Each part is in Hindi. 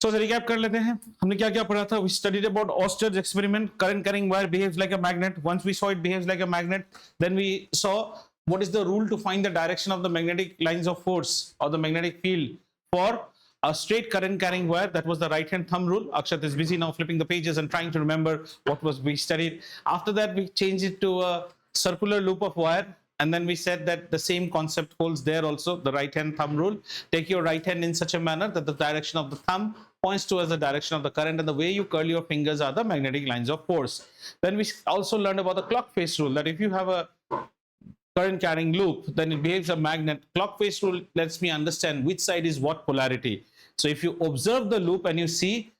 So recap कर लेते हैं, हमने क्या क्या पढ़ा था. We studied about Oster's experiment. Current carrying wire behaves like a magnet. Once we saw it behaves like a magnet, then we saw what is the rule to find the direction of the magnetic lines of force or the magnetic field for a straight current carrying wire. That was the right hand thumb rule. Akshat is busy now flipping the pages and trying to remember what was we studied. After that, we changed it to a circular loop of wire. And then we said that the same concept holds there also, the right hand thumb rule. Take your right hand in such a manner that the direction of the thumb points towards the direction of the current, and the way you curl your fingers are the magnetic lines of force. Then we also learned about the clock face rule, that if you have a current carrying loop, then it behaves a magnet. Clock face rule lets me understand which side is what polarity. So if you observe the loop and you see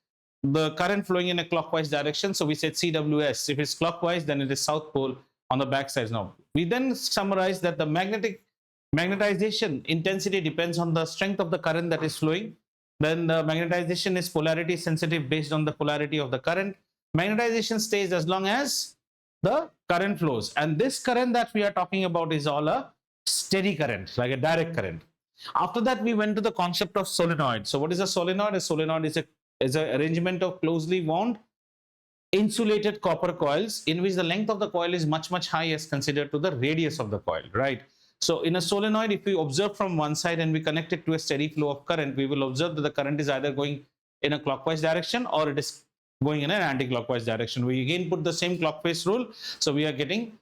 the current flowing in a clockwise direction, so we said CWS. If it's clockwise, then it is south pole on the back side. Now we then summarize that the magnetization intensity depends on the strength of the current that is flowing. Then the magnetization is polarity sensitive based on the polarity of the current. Magnetization stays as long as the current flows, and this current that we are talking about is all a steady current, like a direct current. After that, we went to the concept of solenoid. So what is a solenoid? A solenoid is an arrangement of closely wound insulated copper coils in which the length of the coil is much high as considered to the radius of the coil, right? So in a solenoid, if we observe from one side and we connect it to a steady flow of current, we will observe that the current is either going in a clockwise direction or it is going in an anti-clockwise direction. We again put the same clockwise rule, so we are getting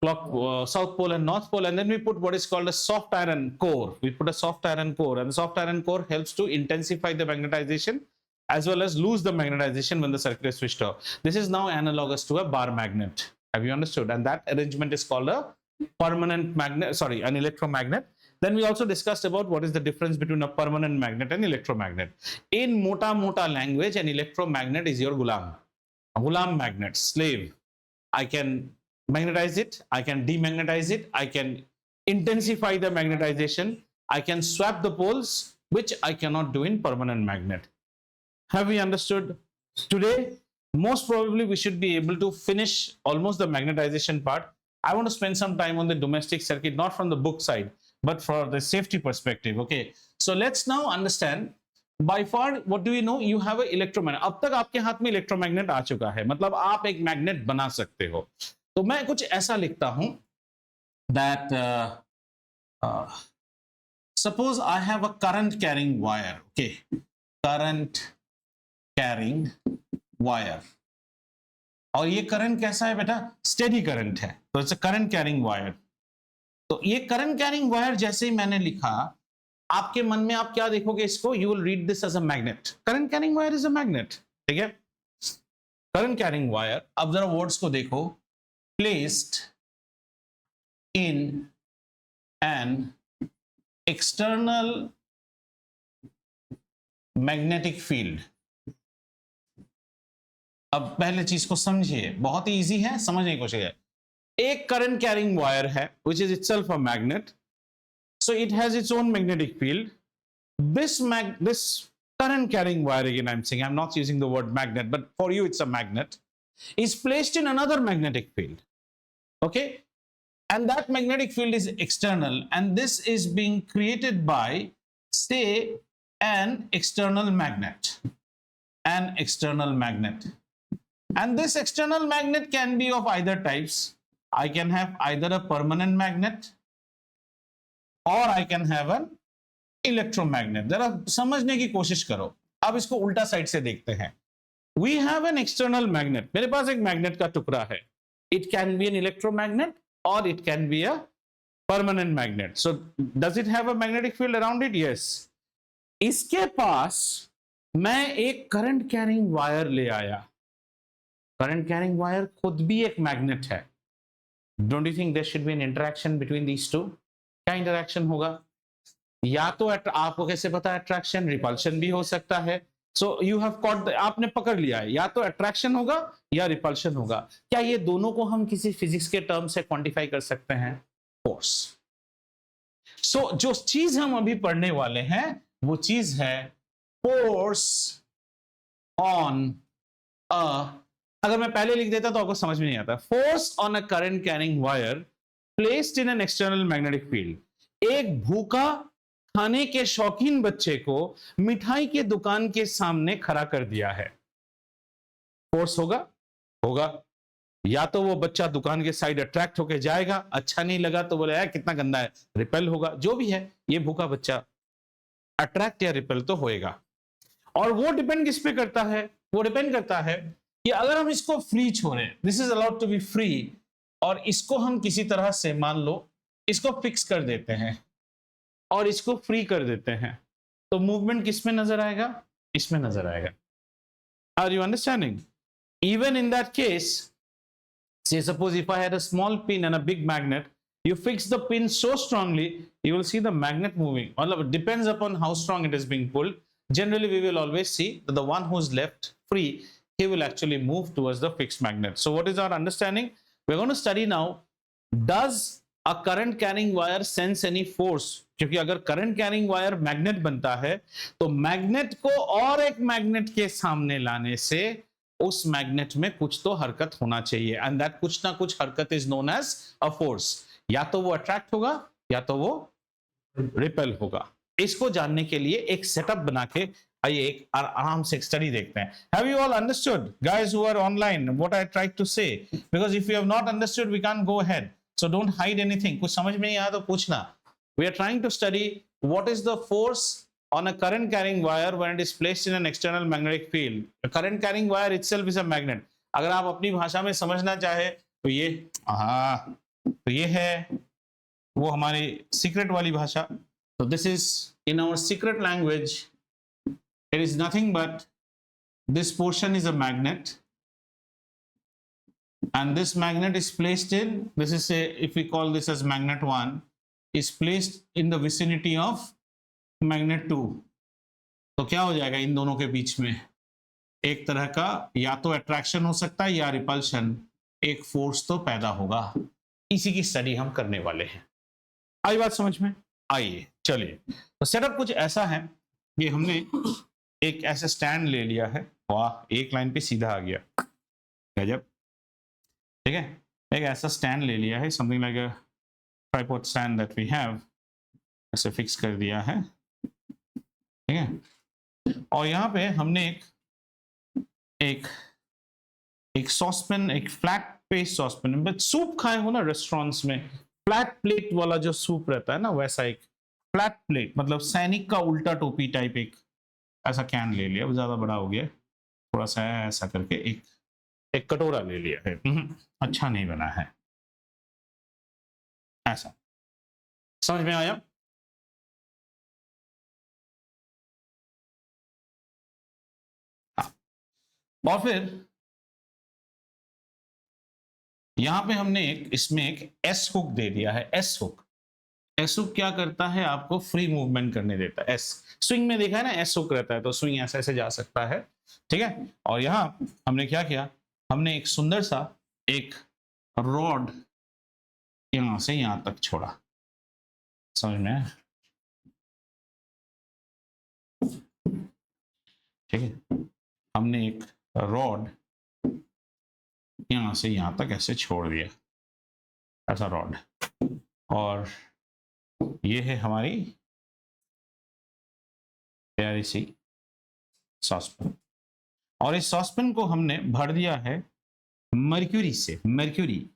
south pole and north pole, and then we put what is called a soft iron core. We put a soft iron core, and the soft iron core helps to intensify the magnetization as well as lose the magnetization when the circuit is switched off. This is now analogous to a bar magnet. Have you understood? And that arrangement is called a permanent magnet, sorry, an electromagnet. Then we also discussed about what is the difference between a permanent magnet and electromagnet. In mota language, an electromagnet is your gulam. A gulam magnet, slave. I can magnetize it, I can demagnetize it, I can intensify the magnetization, I can swap the poles, which I cannot do in permanent magnet. Have we understood? Today, most probably we should be able to finish almost the magnetization part. I want to spend some time on the domestic circuit, not from the book side, but for the safety perspective. Okay, so let's now understand. By far, what do we know? You have an electromagnet. अब तक आपके हाथ में electromagnet आ चुका है, मतलब आप एक magnet बना सकते हो. तो मैं कुछ ऐसा लिखता हूं that suppose I have a current carrying wire. Okay, current carrying wire. और ये करंट कैसा है बेटा? स्टेडी करंट है, तो it's a current carrying wire. तो ये करंट कैरिंग वायर जैसे ही मैंने लिखा, आपके मन में आप क्या देखोगे इसको? You will read this as a magnet. Current carrying wire is a magnet. ठीक है, करंट कैरिंग वायर. अब जरा वर्ड्स को देखो. Placed in an external magnetic field. अब पहले चीज को समझिए, बहुत ही इजी है, समझने की कोशिश है. एक करंट कैरिंग वायर है which is itself a magnet, so it has its own magnetic field. This current carrying wire, again I'm saying, I'm not using the word magnet, but for you it's a magnet, is placed in another magnetic field. Okay, and that magnetic field is external, and this is being created by, say, an external magnet. And this external magnet can be of either types. I can have either a permanent magnet or I can have an electromagnet. जरा समझने की कोशिश करो. अब इसको उल्टा साइड से देखते हैं. We have an external magnet. मेरे पास एक मैग्नेट का टुकड़ा है. It can be an electromagnet or it can be a permanent magnet. So does it have a magnetic field around it? Yes. इसके पास मैं एक करंट कैरिंग वायर ले आया. करंट कैरिंग वायर खुद भी एक मैग्नेट है. Don't you think there should be an interaction between these two? क्या इंटरेक्शन होगा? या तो आपको कैसे पता? अट्रैक्शन, रिपल्शन भी हो सकता है. सो यू हैव कॉट, आपने पकड़ लिया है, या तो अट्रैक्शन होगा या रिपल्शन होगा. क्या ये दोनों को हम किसी फिजिक्स के टर्म से क्वांटिफाई कर सकते हैं? फोर्स. सो जो चीज हम अभी पढ़ने वाले हैं वो चीज है फोर्स ऑन अ, अगर मैं पहले लिख देता तो आपको समझ में नहीं आता. Force on a current carrying wire placed in an external magnetic field. एक भूखा खाने के शौकीन बच्चे को मिठाई के दुकान के सामने खड़ा कर दिया है, फोर्स होगा? होगा। या तो वो बच्चा दुकान के साइड अट्रैक्ट होके जाएगा, अच्छा नहीं लगा तो बोले यार कितना गंदा है, रिपेल होगा। जो भी है, ये भूखा बच्चा अट्रैक्ट या रिपेल तो होएगा। और वो डिपेंड किस पे करता है? वो डिपेंड करता है कि अगर हम इसको फ्री छोड़ें, this is allowed to be free, और इसको हम किसी तरह से मान लो इसको फिक्स कर देते हैं और इसको फ्री कर देते हैं, तो मूवमेंट किस में नजर आएगा? इसमें नजर आएगा। Are you understanding? Even in that case, say suppose if I had a small pin and a big magnet, you fix the pin so strongly, you will see the magnet moving. It depends upon how strong it is being pulled. Generally, we will always see that the one who is left free, he will actually move towards the fixed magnet. So what is our understanding? We're going to study now, does a current carrying wire sense any force? क्योंकि अगर करंट कैरिंग वायर मैग्नेट बनता है तो मैग्नेट को और एक मैग्नेट के सामने लाने से उस मैग्नेट में कुछ तो हरकत होना चाहिए, एंड दैट कुछ ना कुछ हरकत is known as a force. या तो वो अट्रैक्ट होगा या तो वो रिपेल होगा। इसको जानने के लिए एक सेटअप बना के आइए एक आराम से स्टडी देखते हैं। Have you all understood guys who are online what I tried to say? Because if you have not understood we can go ahead, so don't hide anything. कुछ समझ में नहीं आया तो पूछना। We are trying to study what is the force on a current carrying wire when it is placed in an external magnetic field. A current carrying wire itself is a magnet. अगर आप अपनी भाषा में समझना चाहे तो ये तो ये है वो हमारी सीक्रेट वाली भाषा। तो this is in our secret language, it is nothing but this portion is a magnet and this magnet is placed in, this is a, if we call this as magnet 1, is placed in the vicinity of magnet 2। तो क्या हो जाएगा इन दोनों के बीच में? एक तरह का या तो अट्रैक्शन हो सकता है या रिपल्शन, एक फोर्स तो पैदा होगा। इसी की स्टडी हम करने वाले हैं। आई बात समझ में? आइए चलिए। तो सेटअप कुछ ऐसा है कि हमने एक ऐसा स्टैंड ले लिया है, वाह एक लाइन पे सीधा आ गया, गजब, ठीक है। एक ऐसा स्टैंड ले लिया है, something like a tripod stand that we have, ऐसे फिक्स कर दिया है, ठीक है। और यहाँ पे हमने एक सॉसपेन, एक flat paste saucepan, but soup खाए हो ना रेस्टोरेंट्स में, फ्लैट प्लेट वाला जो सूप रहता है ना, वैसा एक फ्लैट प्लेट, मतलब सैनिक का उल्टा टोपी टाइप एक ऐसा कैन ले लिया, ज्यादा बड़ा हो गया, थोड़ा सा ऐसा करके एक कटोरा ले लिया है, अच्छा नहीं बना है, ऐसा समझ में आया? और फिर यहां पे हमने इसमें एक एस हुक दे दिया है। एस हुक क्या करता है? आपको फ्री मूवमेंट करने देता है। एस स्विंग में देखा है ना, एस हुक रहता है तो स्विंग ऐसे ऐसे जा सकता है, ठीक है। और यहां हमने क्या किया? हमने एक सुंदर सा एक रॉड यहां से यहां तक छोड़ा, समझ में? ठीक है, हमने एक रॉड यहां से यहां तक ऐसे छोड़ दिया, ऐसा रॉड, और ये है हमारी प्यारी सी सॉसपेन, और इस सॉसपेन को हमने भर दिया है मर्क्यूरी से। मर्क्यूरी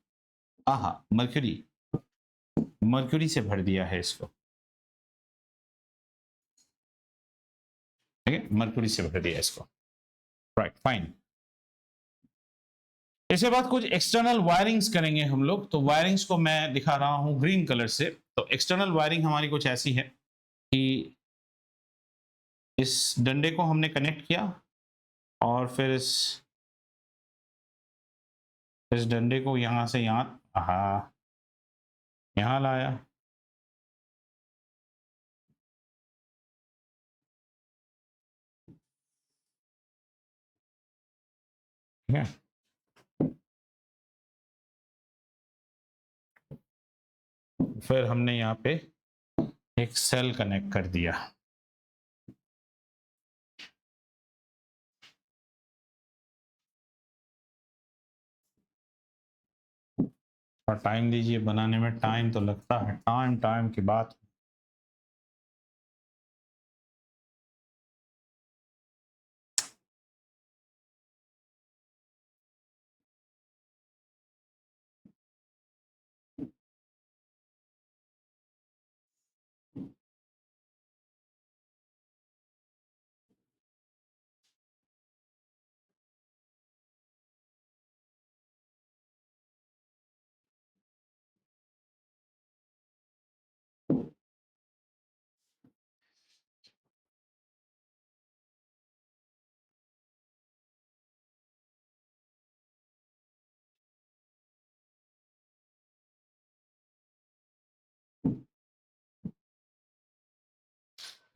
से भर दिया है इसको, ठीक है, मर्क्यूरी से भर दिया इसको, राइट, फाइन। इसके बाद कुछ एक्सटर्नल वायरिंग्स करेंगे हम लोग। तो वायरिंग्स को मैं दिखा रहा हूं ग्रीन कलर से। तो एक्सटर्नल वायरिंग हमारी कुछ ऐसी है कि इस डंडे को हमने कनेक्ट किया और फिर इस डंडे को यहां से यहां लाया, ठीक है। फिर हमने यहाँ पे एक सेल कनेक्ट कर दिया, और टाइम दीजिए, बनाने में टाइम तो लगता है, टाइम की बात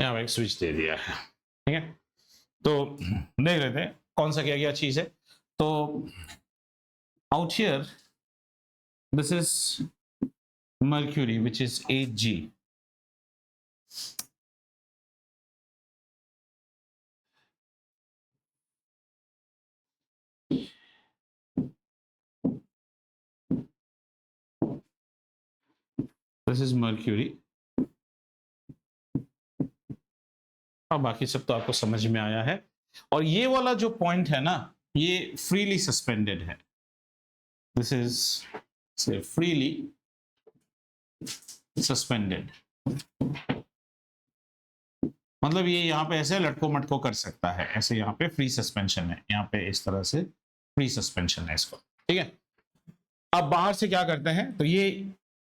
यहाँ पे एक स्विच दे दिया है, ठीक है। तो देख लेते हैं कौन सा क्या क्या चीज है। तो out here this is mercury which is 8G. This is mercury. और बाकी सब तो आपको समझ में आया है। और ये वाला जो पॉइंट है ना, ये फ्रीली सस्पेंडेड है। दिस इज से फ्रीली सस्पेंडेड, मतलब ये यहाँ पे ऐसे लटको मटको कर सकता है, ऐसे यहाँ पे फ्री सस्पेंशन है, यहाँ पे इस तरह से फ्री सस्पेंशन है इसको, ठीक है। अब बाहर से क्या करते हैं, तो ये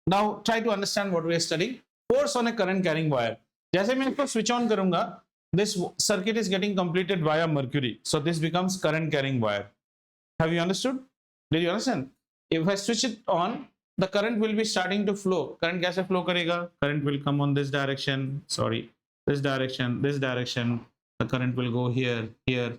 now try to understand what we are studying, force on a current carrying wire. जैसे मैं इसको स्विच ऑन करूंगा, this circuit is getting completed via mercury, so this becomes current carrying wire. Have you understood? Did you understand? If I switch it on, the current will be starting to flow. Current कैसे flow करेगा? Current will come on this direction, sorry, this direction, this direction. The current will go here, here,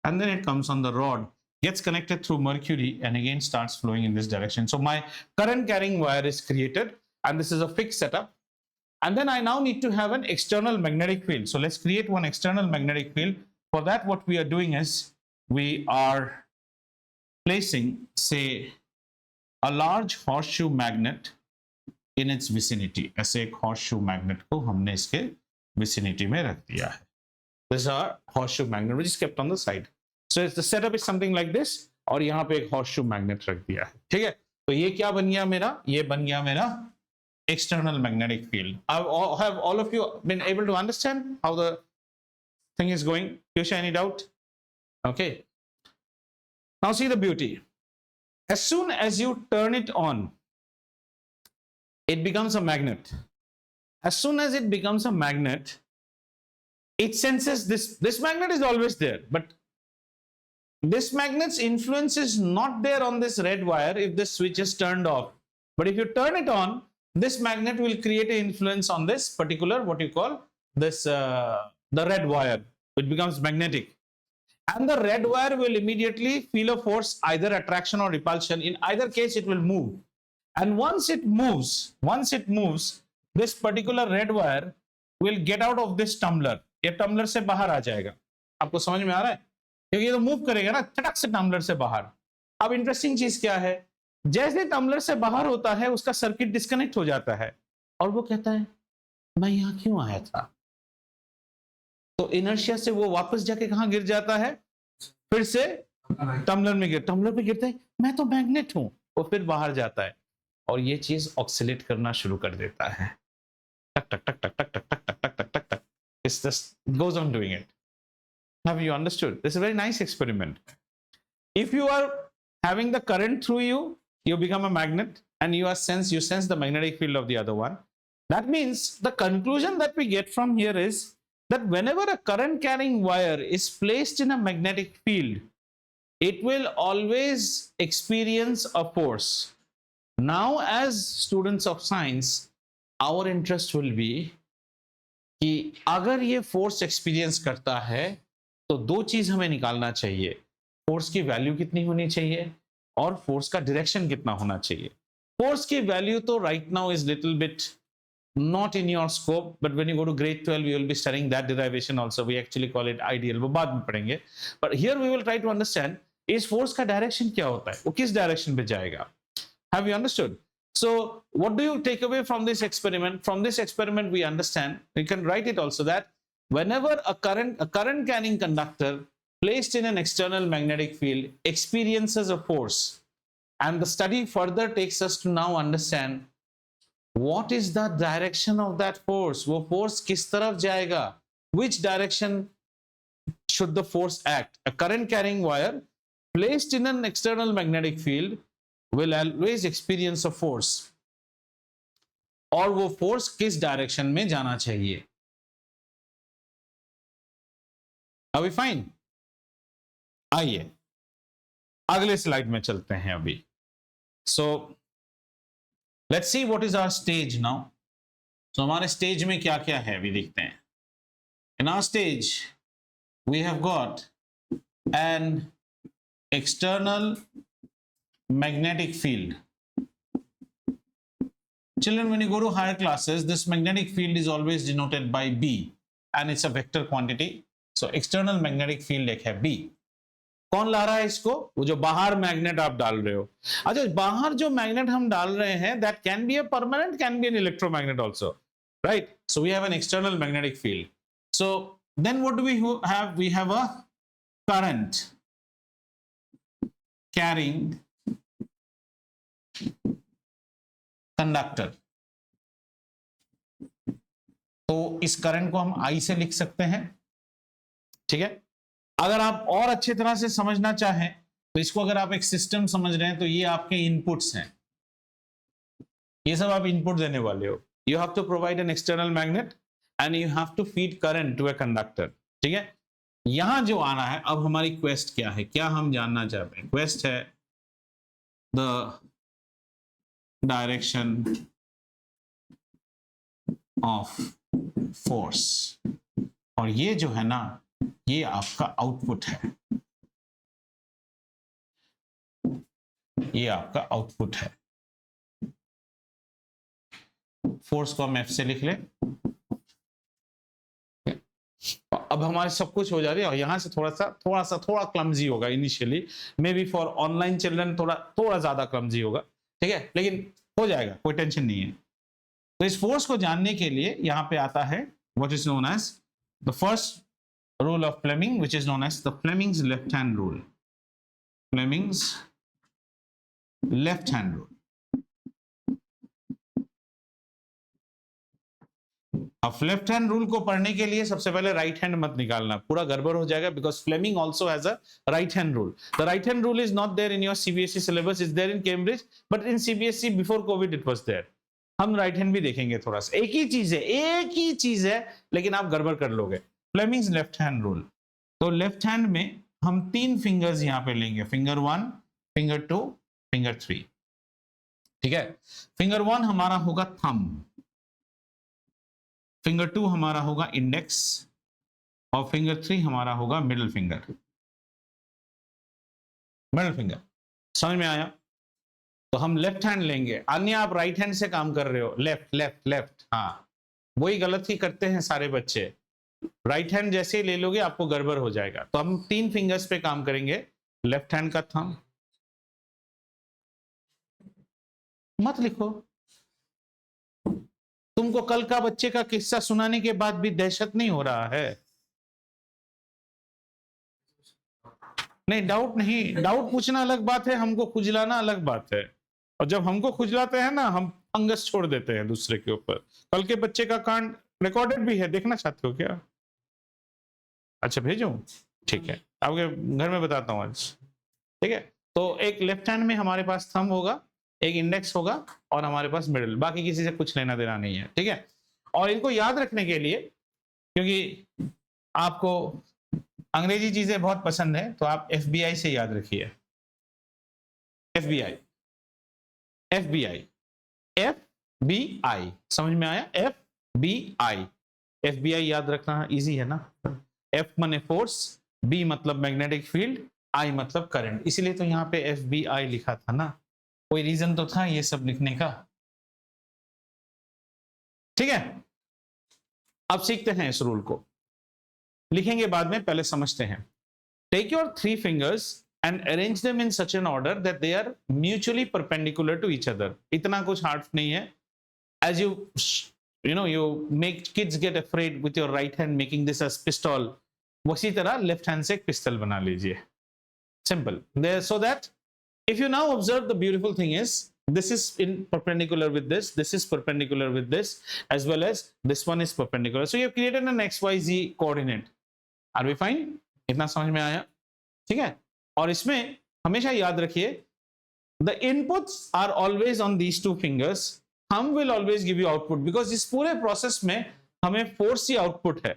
and then it comes on the rod, gets connected through mercury, and again starts flowing in this direction. So my current carrying wire is created, and this is a fixed setup. And then I now need to have an external magnetic field. So let's create one external magnetic field. For that, what we are doing is we are placing, say, a large horseshoe magnet in its vicinity. ऐसे एक horseshoe magnet को हमने इसके vicinity में रख दिया है. This is our horseshoe magnet which is kept on the side. So the setup is something like this. और यहाँ पे एक horseshoe magnet रख दिया है. ठीक है? तो ये क्या बन गया मेरा? ये बन गया मेरा external magnetic field. Have all of you been able to understand how the thing is going? Kyusha, any doubt? Okay. Now see the beauty. As soon as you turn it on, it becomes a magnet. As soon as it becomes a magnet, it senses this magnet is always there, but this magnet's influence is not there on this red wire if this switch is turned off. But if you turn it on, this magnet will create an influence on this particular, what you call this, the red wire. It becomes magnetic. And the red wire will immediately feel a force, either attraction or repulsion. In either case, it will move. And once it moves, this particular red wire will get out of this tumbler. ये tumbler से बाहर आ जाएगा. आपको समझ में आ रहा है? क्योंकि ये तो मूव करेगा ना, चटक से tumbler से बाहर. अब इंटरेस्टिंग चीज क्या है? जैसे टम्बलर से बाहर होता है, उसका सर्किट डिस्कनेक्ट हो जाता है और वो कहता है मैं यहां क्यों आया था। तो इनर्शिया से वो वापस जाके कहां गिर जाता है, फिर से टम्बलर में टम्बलर पे गिरता है, मैं तो मैग्नेट हूं, वो फिर बाहर जाता है और ये चीज ऑक्सिलेट करना शुरू कर देता है, टक टक टक टक टक टक टक टक टक टक टक टक, it's just goes on doing it. Have you understood? This is a very nice experiment. If you are having the current through you, you become a magnet and you sense the magnetic field of the other one. That means the conclusion that we get from here is that whenever a current carrying wire is placed in a magnetic field, it will always experience a force. Now, as students of science, our interest will be कि अगर ये force experience करता है तो दो चीज हमें निकालना चाहिए, फोर्स की वैल्यू कितनी होनी चाहिए और फोर्स का डायरेक्शन कितना होना चाहिए। फोर्स की वैल्यू तो right now is little bit not in your scope, but when you go to grade 12 we will be studying that derivation also. We actually call it ideal, वो बाद में पढ़ेंगे, but here we will try to understand इस फोर्स का डायरेक्शन क्या होता है, वो किस डायरेक्शन पे जाएगा। Have you understood? So what do you take away from this experiment? From this experiment we understand, we can write it also, that whenever a current carrying conductor placed in an external magnetic field experiences a force, and the study further takes us to now understand what is the direction of that force. वो force किस तरफ जाएगा? Which direction should the force act? A current carrying wire placed in an external magnetic field will always experience a force. और वो force किस direction में जाना चाहिए? Are we fine? आइए अगले स्लाइड में चलते हैं अभी। So let's see what is our stage now. So हमारे स्टेज में क्या क्या है अभी देखते हैं। in our stage we have got an external magnetic field. Children, when you go to higher classes, this magnetic field is always denoted by B and it's a vector quantity. So external magnetic field एक है B. कौन ला रहा है इसको? वो जो बाहर मैग्नेट आप डाल रहे हो. अच्छा, बाहर जो मैग्नेट हम डाल रहे हैं, that can be a permanent, can be an electromagnet also, right? So we have an external magnetic field. So then what do we have? We have a current carrying conductor. तो इस करंट को हम I से लिख सकते हैं. ठीक है. अगर आप और अच्छी तरह से समझना चाहें तो इसको अगर आप एक सिस्टम समझ रहे हैं तो ये आपके इनपुट्स हैं. ये सब आप इनपुट देने वाले हो. You have to provide an external magnet and you have to feed current to a conductor. ठीक है. यहां जो आना है, अब हमारी क्वेस्ट क्या है, क्या हम जानना चाहते हैं? क्वेस्ट है द डायरेक्शन ऑफ फोर्स. और ये जो है ना, ये आपका आउटपुट है. ये आपका आउटपुट है. फोर्स को हम एफ से लिख लें. अब हमारे सब कुछ हो जा रही है. और यहां से थोड़ा क्लमजी होगा initially, may be for online children थोड़ा ज्यादा क्लमजी होगा. ठीक है, लेकिन हो जाएगा, कोई टेंशन नहीं है. तो इस फोर्स को जानने के लिए यहां पे आता है what is known as the first rule of Fleming, which is known as the Fleming's left hand rule. Fleming's left hand rule. अब लेफ्ट हैंड रूल को पढ़ने के लिए सबसे पहले राइट हैंड मत निकालना, पूरा गड़बड़ हो जाएगा. Because Fleming also has a right hand rule. The right hand rule is not there in your CBSE syllabus, is there in Cambridge, but in CBSE before Covid it was there. हम राइट हैंड भी देखेंगे थोड़ा सा. एक ही चीज है, लेकिन आप गड़बड़ कर लोगे. Fleming's left hand rule. तो लेफ्ट हैंड में हम 3 फिंगर्स यहां पे लेंगे. Finger 1, finger 2, finger 3. ठीक है. फिंगर 1 हमारा होगा थंब, फिंगर 2 हमारा होगा इंडेक्स, और फिंगर 3 हमारा होगा मिडिल फिंगर. मिडिल फिंगर समझ में आया? तो हम लेफ्ट हैंड लेंगे. अन्य आप राइट हैंड से काम कर रहे हो, लेफ्ट लेफ्ट लेफ्ट. हाँ, वही गलत ही करते हैं सारे बच्चे. राइट हैंड जैसे ही ले लोगे आपको गड़बड़ हो जाएगा. तो हम 3 फिंगर्स पे काम करेंगे. लेफ्ट हैंड का थंब, मत लिखो. तुमको कल का बच्चे का किस्सा सुनाने के बाद भी दहशत नहीं हो रहा है? नहीं, डाउट नहीं. डाउट पूछना अलग बात है, हमको खुजलाना अलग बात है. और जब हमको खुजलाते हैं ना, हम फंगस छोड़ देते हैं दूसरे के ऊपर. कल के बच्चे का कांड रिकॉर्डेड भी है, देखना चाहते हो क्या? अच्छा, भेजूं? ठीक है, आपके घर में बताता हूं आज. ठीक है. तो एक लेफ्ट हैंड में हमारे पास थंब होगा, एक इंडेक्स होगा, और हमारे पास मिडिल. बाकी किसी से कुछ लेना देना नहीं है. ठीक है. और इनको याद रखने के लिए, क्योंकि आपको अंग्रेजी चीजें बहुत पसंद है, तो आप FBI से याद रखिए. FBI, FBI, FBI. समझ में आया? FBI, FBI याद रखना इजी है ना. F माने फोर्स, B मतलब मैग्नेटिक फील्ड, I मतलब करंट. इसीलिए तो यहाँ पे FBI लिखा था ना. कोई रीजन तो था ये सब लिखने का. ठीक है. अब सीखते हैं इस रूल को. लिखेंगे बाद में, पहले समझते हैं. Take your 3 fingers and arrange them in such an order that they are mutually perpendicular to each other. इतना कुछ हार्ड नहीं है. As you make kids get afraid with your right hand making this as pistol, उसी तरह लेफ्ट हैंड से एक पिस्टल बना लीजिए. Simple. There, so that if you now observe, the beautiful thing is this is in perpendicular with this is perpendicular with this, as well as this one is perpendicular. So you have created an XYZ coordinate. Are we fine? इतना समझ में आया? ठीक है. और इसमें हमेशा याद रखिए, the inputs are always on these 2 fingers. Thumb will always give you output, because इस पूरे प्रोसेस में हमें फोर्स ही आउटपुट है.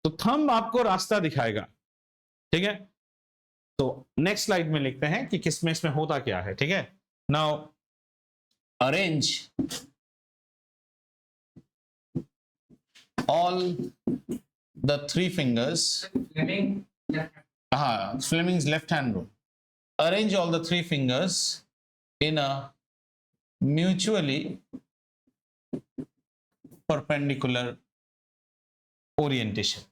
तो थंब आपको रास्ता दिखाएगा. ठीक है. तो नेक्स्ट स्लाइड में लिखते हैं कि किसमें इसमें होता क्या है. ठीक है. Now arrange all the three fingers. Fleming's left hand rule. Arrange all the three fingers in a mutually perpendicular orientation.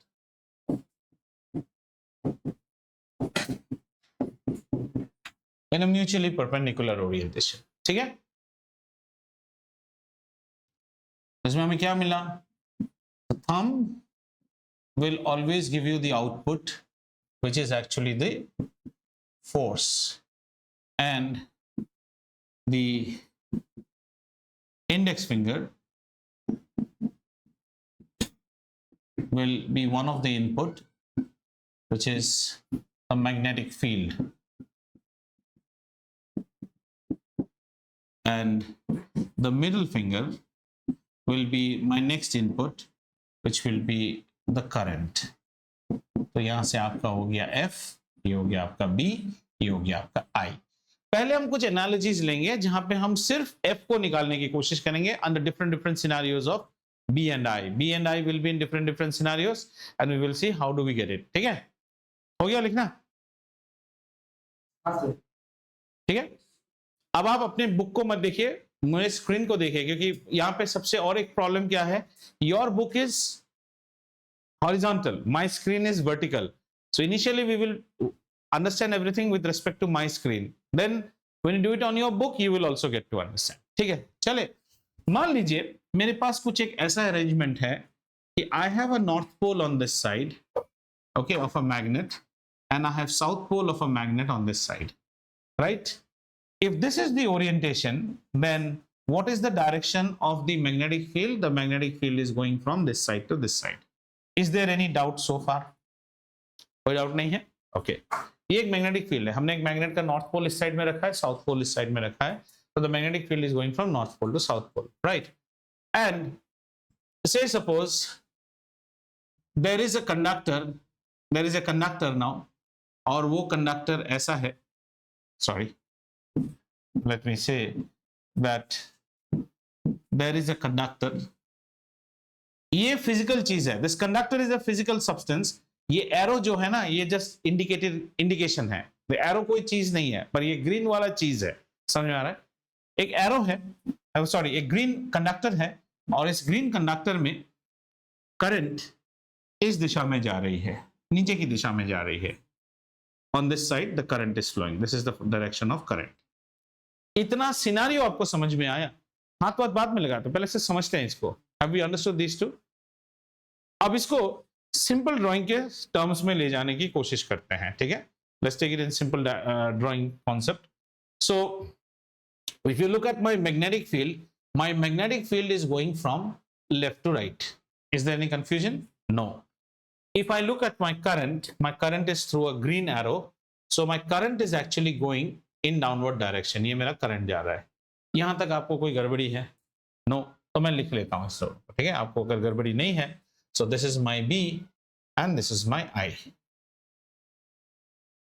In a mutually perpendicular orientation. ठीक है, इसमें हमें क्या मिला? Thumb will always give you the output, which is actually the force, and the index finger will be one of the input, which is a magnetic field, and the middle finger will be my next input, which will be the current. तो यहां से आपका हो गया F, ये हो गया आपका B, ये हो गया आपका I. पहले हम कुछ एनालॉजीज लेंगे जहां पे हम सिर्फ F को निकालने की कोशिश करेंगे under different scenarios of B and I. B and I will be in different scenarios and we will see how do we get it. ठीक है, हो गया लिखना? ठीक है, अब आप अपने बुक को मत देखिए, मेरे स्क्रीन को देखिए, क्योंकि यहाँ पे सबसे और एक प्रॉब्लम क्या है, your book is horizontal, my screen is vertical. So initially we will understand everything with respect to my screen, then when you do it on your book you will also get to understand. ठीक है, चले मान लीजिए मेरे पास कुछ एक ऐसा अरेंजमेंट है कि I have a north pole on this side, okay, of a magnet, and I have south pole of a magnet on this side, right? If this is the orientation, then what is the direction of the magnetic field? The magnetic field is going from this side to this side. Is there any doubt so far? कोई डाउट नहीं है? Okay. ये एक मैग्नेटिक फील्ड है, हमने एक मैग्नेट का नॉर्थ पोल इस साइड में रखा है, साउथ पोल इस साइड में रखा है, so the magnetic field is going from north pole to south pole, right? And say suppose there is a conductor now, और वो कंडक्टर ऐसा है, sorry, let me say that there is a conductor. ये फिजिकल चीज है, this conductor is a physical substance. ये एरो जो है ना, ये जस्ट इंडिकेशन है, एरो कोई चीज नहीं है, पर ये ग्रीन वाला चीज है. समझ में आ रहा है? एक एरो है, सॉरी, एक ग्रीन कंडक्टर है, और इस ग्रीन कंडक्टर में करंट इस दिशा में जा रही है, नीचे की दिशा में जा रही है. On this side the current is flowing. This is the direction of current. इतना सिनारियो आपको समझ में आया? हाथ वाथ बाद में लगाते, पहले से समझते हैं इसको. Have we understood these two? अब इसको सिंपल ड्राइंग के टर्म्स में ले जाने की कोशिश करते हैं. ठीक है, let's take it in simple drawing concept. So if you look at my magnetic field is going from left to right. Is there any confusion? No. If I look at my current is through a green arrow, so my current is actually going in downward direction. ये मेरा करंट जा रहा है. यहां तक आपको कोई गड़बड़ी है? नो, तो मैं लिख लेता हूं इसको. ठीक है, आपको अगर गड़बड़ी नहीं है, so this is my B and this is my I.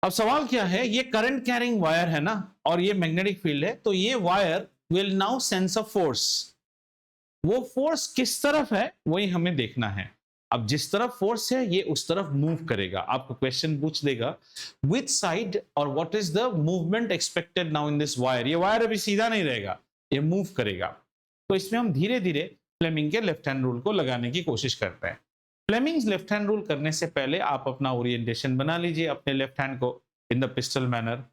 अब सवाल क्या है, ये करंट कैरिंग वायर है ना, और ये मैग्नेटिक फील्ड है, तो ये wire will now sense a force. वो फोर्स किस तरफ है वही हमें देखना है. अब जिस तरफ फोर्स है ये उस तरफ मूव करेगा. आपको क्वेश्चन पूछ देगा विच साइड और what is the movement expected now in this wire. ये वायर अभी सीधा नहीं रहेगा, ये मूव करेगा. तो इसमें हम धीरे धीरे फ्लेमिंग के लेफ्ट हैंड रूल को लगाने की कोशिश करते हैं. फ्लेमिंग्स लेफ्ट हैंड रूल करने से पहले आप अपना ओरिएंटेशन बना लीजिए, अपने लेफ्ट हैंड को in the pistol manner,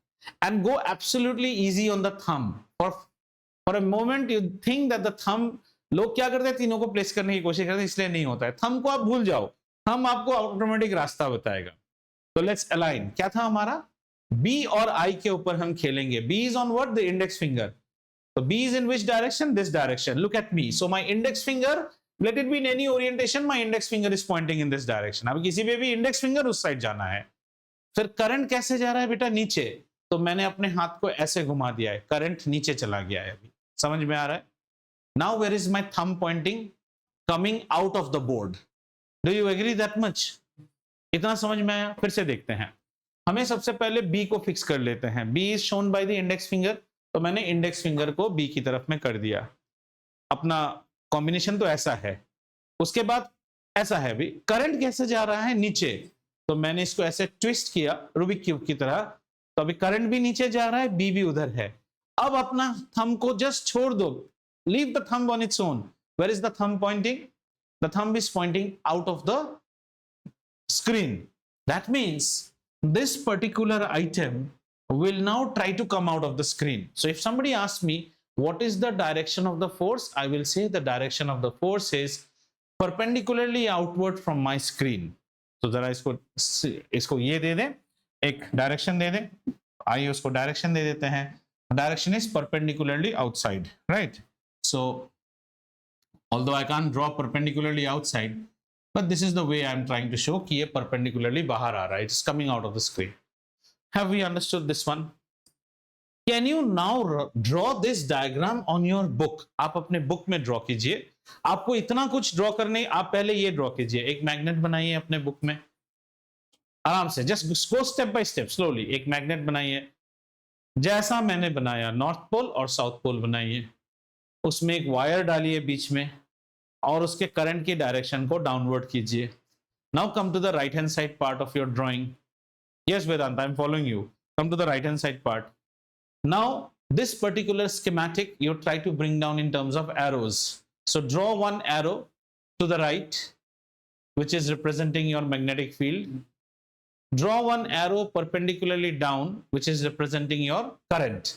and go absolutely easy on the thumb. For a moment you think that the thumb, लोग क्या करते हैं, तीनों को प्लेस करने की कोशिश करते हैं, इसलिए नहीं होता है. थंब को आप भूल जाओ, थंब आपको ऑटोमेटिक रास्ता बताएगा. तो लेट्स अलाइन. क्या था हमारा? बी और आई के ऊपर हम खेलेंगे. B is on what? The index finger. तो B is in which direction? This direction. Look at me. So my index finger, let it be in any orientation, my index finger is pointing in this direction. अब किसी पे भी इंडेक्स फिंगर उस साइड जाना है. फिर करंट कैसे जा रहा है बेटा? नीचे. तो मैंने अपने हाथ को ऐसे घुमा दिया है, करंट नीचे चला गया है. अभी समझ में आ रहा है? Now where is my thumb pointing? Coming out of the board. Do you agree that much? इतना समझ में आया? फिर से देखते हैं. हमें सबसे पहले B को फिक्स कर लेते हैं. B is shown by the index finger. तो मैंने इंडेक्स फिंगर को B की तरफ में कर दिया. अपना कॉम्बिनेशन तो ऐसा है. उसके बाद ऐसा है अभी। करंट कैसे जा रहा है? नीचे। तो मैंने इसको ऐसे ट्विस्ट किया रूबिक क्यूब की तरह, तो अभी करंट भी नीचे जा रहा है, बी भी उधर है। अब अपना थंब को जस्ट छोड़ दो, leave the thumb on its own. Where is the thumb pointing? The thumb is pointing out of the screen. That means this particular item will now try to come out of the screen. So if somebody asks me what is the direction of the force, I will say the direction of the force is perpendicularly outward from my screen. तो जरा इसको ये दे दें, एक डायरेक्शन दे दें। आइए उसको डायरेक्शन दे देते हैं। Direction is perpendicularly outside, right? So although I can't draw perpendicularly outside, but this is the way I am trying to show कि ये perpendicularly बाहर आ रहा है, it's coming out of the screen. Have we understood this one? Can you now draw this diagram on your book? आप अपने बुक में ड्रॉ कीजिए। आपको इतना कुछ ड्रॉ करने, आप पहले ये ड्रॉ कीजिए, एक मैग्नेट बनाइए अपने बुक में आराम से, just go step by step slowly. एक मैग्नेट बनाइए जैसा मैंने बनाया, नॉर्थ पोल और साउथ पोल बनाइए, उसमें एक वायर डालिए बीच में और उसके करंट की डायरेक्शन को डाउनवर्ड कीजिए। Now come to the right hand side part of your drawing. Yes Vedant, I am following you. Come to the right hand side part. Now this particular schematic you try to bring down in terms of arrows. So draw one arrow to the right which is representing your magnetic field. Draw one arrow perpendicularly down which is representing your current.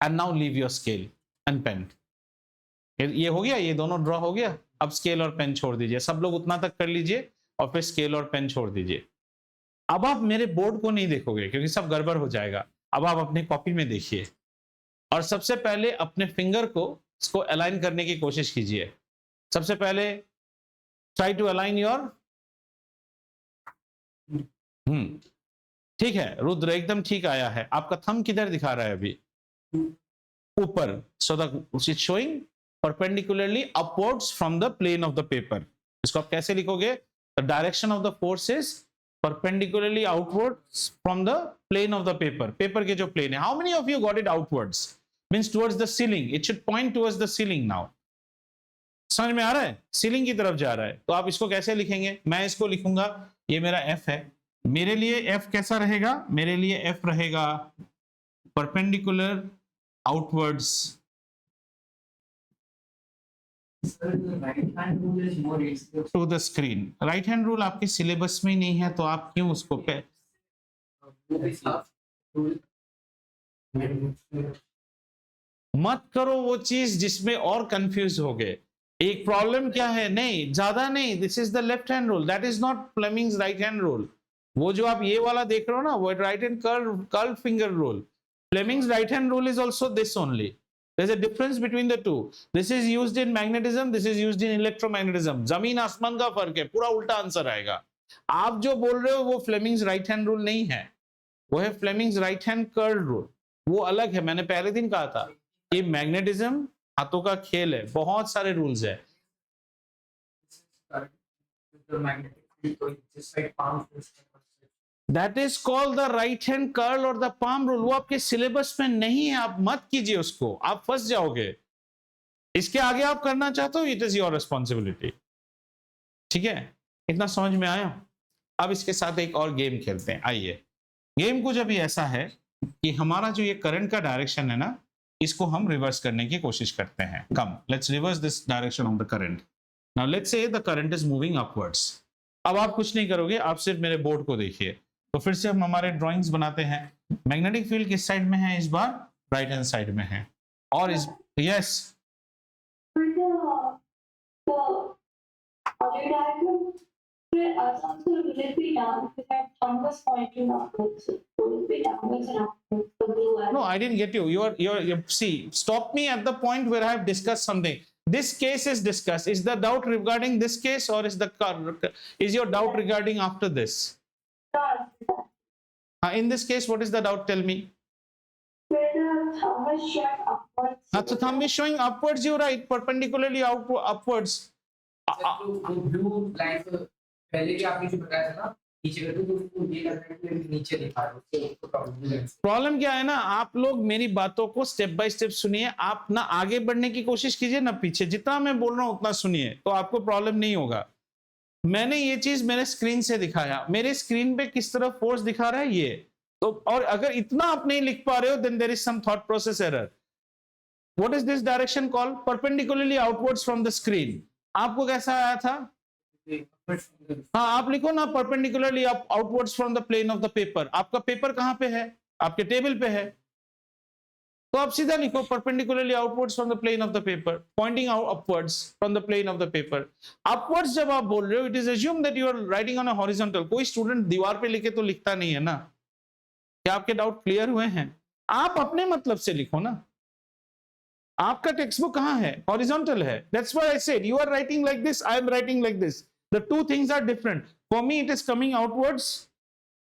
And now leave your scale and pen. ये हो गया, ये दोनों ड्रॉ हो गया। अब स्केल और पेन छोड़ दीजिए, सब लोग उतना तक कर लीजिए और फिर स्केल और पेन छोड़ दीजिए। अब आप मेरे बोर्ड को नहीं देखोगे क्योंकि सब गड़बड़ हो जाएगा। अब आप अपनी कॉपी में देखिए और सबसे पहले अपने फिंगर को इसको अलाइन करने की कोशिश कीजिए। सबसे पहले ट्राई टू अलाइन योर, ठीक है रुद्र, एकदम ठीक आया है। आपका थंब किधर दिखा रहा है अभी? ऊपर। So that is showing perpendicularly upwards from the plane of the paper. इसको आप कैसे लिखोगे? The direction of the force is perpendicularly outwards from the plane of the paper. Paper के जो plane है, how many of you got it outwards? Means towards the ceiling. It should point towards the ceiling now. समझ में आ रहा है? सीलिंग की तरफ जा रहा है। तो आप इसको कैसे लिखेंगे? मैं इसको लिखूंगा, ये मेरा F है। मेरे लिए F कैसा रहेगा? मेरे लिए F रहेगा perpendicular outwards to the screen. Right hand rule आपके सिलेबस में ही नहीं है तो आप क्यों उसको पे मत करो वो चीज जिसमें और कंफ्यूज हो गए। एक प्रॉब्लम क्या है? नहीं ज्यादा नहीं, this is the left hand rule, that is not Fleming's right hand rule. वो जो आप ये वाला देख रहे हो ना, वो right hand curve finger rule. Fleming's right hand rule is also this only. There's a difference between the two. This is used in magnetism, this is used in electromagnetism. जमीन आसमान का फर्क है, पूरा उल्टा आंसर आएगा। आप जो बोल रहे हो वो फ्लेमिंग्स राइट हैंड रूल नहीं है, वो है Fleming's right hand curl rule, वो अलग है। मैंने पहले दिन कहा था कि मैग्नेटिज्म हाथों का खेल है, बहुत सारे रूल्स है। That is called the right hand curl or the palm rule. वो आपके सिलेबस में नहीं है, आप मत कीजिए उसको, आप फंस जाओगे। इसके आगे आप करना चाहते हो, इट इज योर रिस्पॉन्सिबिलिटी। ठीक है, इतना समझ में आया? अब इसके साथ एक और गेम खेलते हैं। आइए, गेम कुछ अभी ऐसा है कि हमारा जो ये करंट का डायरेक्शन है ना, इसको हम रिवर्स करने की कोशिश करते हैं। Come, let's reverse this direction of the current. Now let's say the current is moving upwards. अब आप कुछ नहीं करोगे, आप सिर्फ मेरे बोर्ड को देखिए। तो फिर से हम हमारे ड्राइंग्स बनाते हैं। मैग्नेटिक फील्ड किस साइड में है इस बार? राइट हैंड साइड में है। और इस yes No, I didn't get you. You're see, stop me at the point where I have discussed something. This case is discussed. Is the doubt regarding this case or is your doubt regarding after this? In this case, what is the doubt? Tell me. Where the thumb is showing upwards. So thumb is showing upwards. You're right. Perpendicularly upwards. Blue line पहले भी आपने जो बताया था ना, नीचे कर दो तो ये लगता है कि नीचे दिखा रहा है। प्रॉब्लम क्या है ना, आप लोग मेरी बातों को स्टेप बाय स्टेप सुनिए। आप ना आगे बढ़ने की कोशिश कीजिए ना पीछे। जितना मैं बोल रहा हूँ उतना सुनिए, तो आपको प्रॉब्लम नहीं होगा। मैंने ये चीज मेरे स्क्रीन से दिखाया, मेरे स्क्रीन पे किस तरह फोर्स दिखा रहा है ये, तो और अगर इतना आप नहीं लिख पा रहे हो then there is some thought process error. What is this direction called? Perpendicularly outwards from the screen. आपको कैसा आया था? हाँ, आप लिखो ना perpendicularly outwards from the plane of the paper. आपका पेपर कहां पे है? आपके टेबल पे है, तो आप सीधा लिखो perpendicularly outwards from the plane of the paper, pointing out upwards from the plane of the paper. Upwards जब आप बोल रहे हो, it is assume that you are writing on a horizontal. कोई स्टूडेंट दीवार पे लिखे तो लिखता नहीं है ना। क्या आपके डाउट क्लियर हुए हैं? आप अपने मतलब से लिखो ना। आपका टेक्स्ट बुक कहां है? हॉरिजॉन्टल है। That's why I said you are writing like this, I am writing like this. The two things are different. For me it is coming outwards,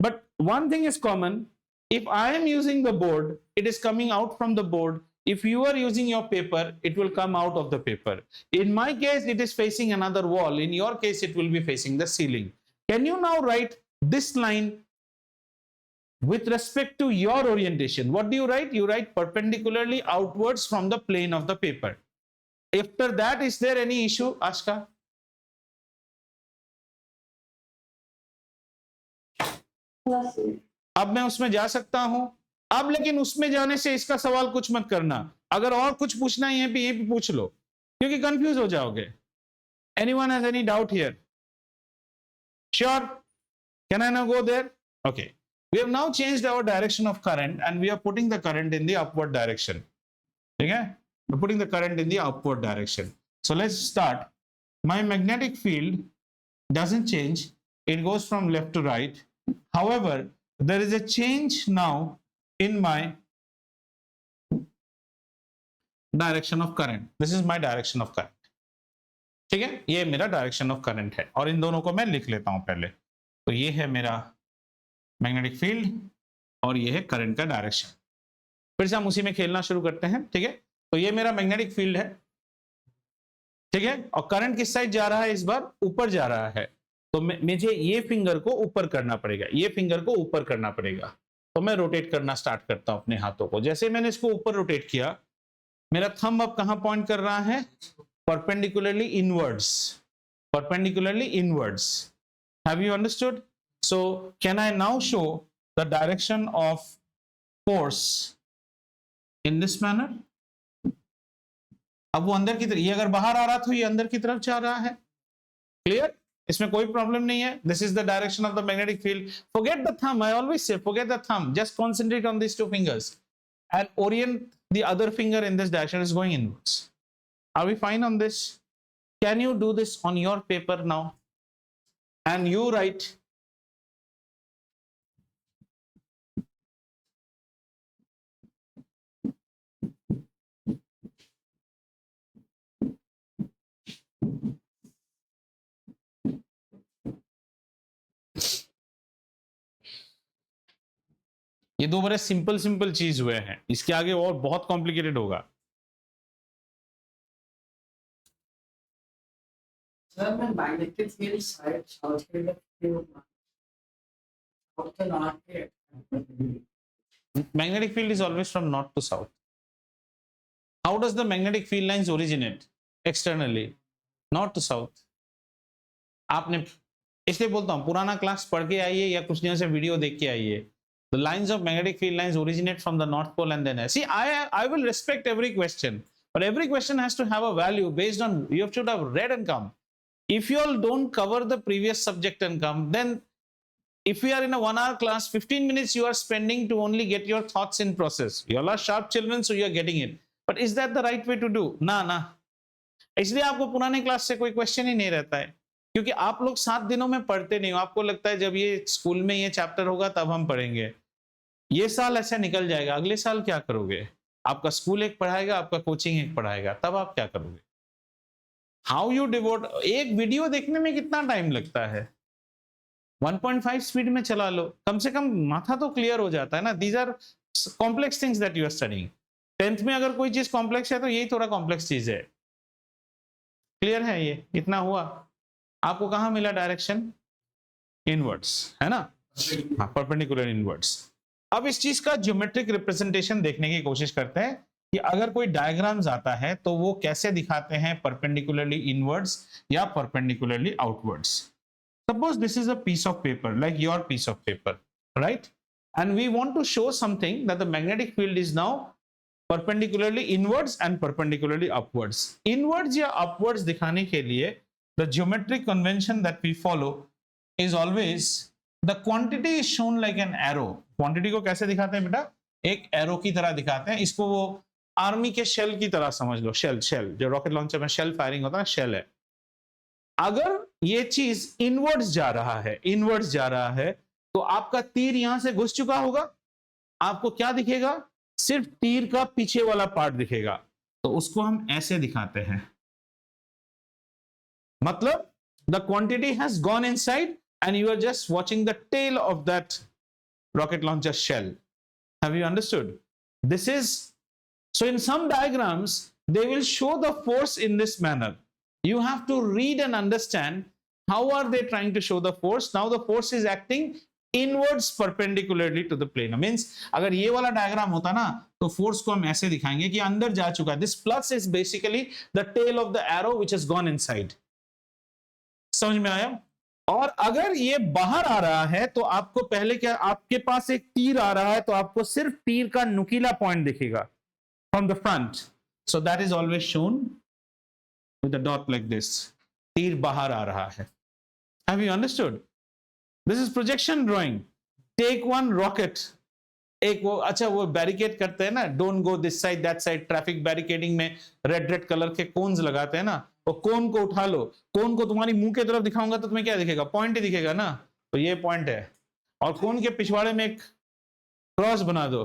but one thing is common. If I am using the board, it is coming out from the board. If you are using your paper, it will come out of the paper. In my case, it is facing another wall. In your case, it will be facing the ceiling. Can you now write this line with respect to your orientation? What do you write? You write perpendicularly outwards from the plane of the paper. After that, is there any issue, Ashka? Yes, sir. अब मैं उसमें जा सकता हूं। अब लेकिन उसमें जाने से इसका सवाल कुछ मत करना। अगर और कुछ पूछना है यहीं पे पूछ लो, क्योंकि कंफ्यूज हो जाओगे। Anyone has any doubt here? Sure? Can I now go there? Okay, we have now changed our direction of current and we are putting the current in the upward direction. ठीक है, we are putting the current in the upward direction. So let's start. My magnetic field doesn't change, it goes from left to right. However, there is a change now in my direction of current. This is my direction of current. ठीक है, ये मेरा डायरेक्शन ऑफ करंट है और इन दोनों को मैं लिख लेता हूं पहले। तो ये है मेरा मैग्नेटिक फील्ड और ये है करंट का डायरेक्शन। फिर से हम उसी में खेलना शुरू करते हैं। ठीक है, तो ये मेरा मैग्नेटिक फील्ड है। ठीक है, और करंट किस साइड जा रहा है? इस बार ऊपर जा रहा है। तो मुझे ये फिंगर को ऊपर करना पड़ेगा, ये फिंगर को ऊपर करना पड़ेगा। तो मैं रोटेट करना स्टार्ट करता हूं अपने हाथों को। जैसे मैंने इसको ऊपर रोटेट किया, मेरा थंब अब कहां पॉइंट कर रहा है? Perpendicularly inwards, perpendicularly inwards. Have you understood? So can I now show the direction of force in this manner? अब वो अंदर की तरफ, ये अगर बाहर आ रहा तो ये अंदर की तरफ जा रहा है। क्लियर? इसमें कोई प्रॉब्लम नहीं है। This is the direction of the magnetic field. Forget the thumb, I always say forget the thumb, just concentrate on these two fingers and orient the other finger in this direction is going inwards. Are we fine on this? Can you do this on your paper now? And you write ये दो बड़े सिंपल सिंपल चीज हुए हैं, इसके आगे और बहुत कॉम्प्लिकेटेड होगा। सर मैं मैग्नेटिक फील्ड साइड साउथ के नॉर्थ के Magnetic field is always from north to south. How does the magnetic field lines originate? Externally, north to south. आपने, इसलिए बोलता हूं पुराना क्लास पढ़ के आइए या कुछ दिनों से वीडियो देख के आइए। The lines of magnetic field lines originate from the North Pole and then see, I will respect every question, but every question has to have a value based on you should have read and come. If you all don't cover the previous subject and come, then if we are in a 1 hour class, 15 minutes you are spending to only get your thoughts in process. You all are sharp children, so you are getting it. But is that the right way to do? ना। इसलिए आपको पुराने क्लास से कोई क्वेश्चन ही नहीं रहता है, क्योंकि आप लोग 7 दिनों में पढ़ते नहीं हो। आपको लगता है जब ये स्कूल में ये चैप्टर होगा तब हम पढ़ेंगे। ये साल ऐसे निकल जाएगा, अगले साल क्या करोगे? आपका स्कूल एक पढ़ाएगा, आपका कोचिंग एक पढ़ाएगा, तब आप क्या करोगे? How you devote. एक वीडियो देखने में कितना टाइम लगता है? 1.5 स्पीड में चला लो, कम से कम माथा तो क्लियर हो जाता है ना। These are complex things that you are studying. 10th में अगर कोई चीज कॉम्प्लेक्स है तो यही थोड़ा कॉम्प्लेक्स चीज है। क्लियर है? ये कितना हुआ? आपको कहां मिला डायरेक्शन? इनवर्ड्स, है ना? हाँ, परपेंडिकुलर इनवर्ड्स। अब इस चीज का ज्योमेट्रिक रिप्रेजेंटेशन देखने की कोशिश करते हैं कि अगर कोई डायग्राम्स आता है तो वो कैसे दिखाते हैं, परपेंडिकुलरली इनवर्ड्स या perpendicularly outwards. Suppose this is a piece of paper, like your piece of paper, right? And we want to show something that the magnetic field is now perpendicularly inwards and perpendicularly upwards. Inwards या upwards दिखाने के लिए the geometric convention that we follow is always the quantity is shown like an arrow. Quantity को कैसे दिखाते हैं बेटा? एक arrow की तरह दिखाते हैं. इसको वो आर्मी के शेल की तरह समझ लो. शेल जो रॉकेट लॉन्चर में शेल फायरिंग होता है, शेल है. अगर ये चीज इनवर्ड्स जा रहा है तो आपका तीर यहां से घुस चुका होगा. आपको क्या दिखेगा? सिर्फ तीर का पीछे वाला पार्ट दिखेगा. तो उसको हम ऐसे दिखाते हैं. मतलब the quantity has gone inside and you are just watching the tail of that rocket launcher shell. Have you understood? This is so in some diagrams they will show the force in this manner. You have to read and understand how are they trying to show the force. Now the force is acting inwards perpendicularly to the plane. Means अगर ये वाला डायग्राम होता ना तो फोर्स को हम ऐसे दिखाएंगे कि अंदर जा चुका है. This plus is basically the tail of the arrow which has gone inside. समझ में आया? और अगर ये बाहर आ रहा है तो आपको पहले क्या, आपके पास एक तीर आ रहा है तो आपको सिर्फ तीर का नुकीला पॉइंट दिखेगा from the front. So that is always shown with a dot like this. तीर बाहर आ रहा है. Have you understood? This is projection drawing. Take one rocket. एक वो अच्छा वो बैरिकेड करते हैं ना, don't go this side that side. Traffic barricading में रेड कलर के कोन्स लगाते हैं ना. वो कोन को उठा लो, कोन को तुम्हारी मुंह के तरफ दिखाऊंगा तो तुम्हें क्या दिखेगा? पॉइंट ही दिखेगा ना. तो ये पॉइंट है. और कोन के पिछवाड़े में एक क्रॉस बना दो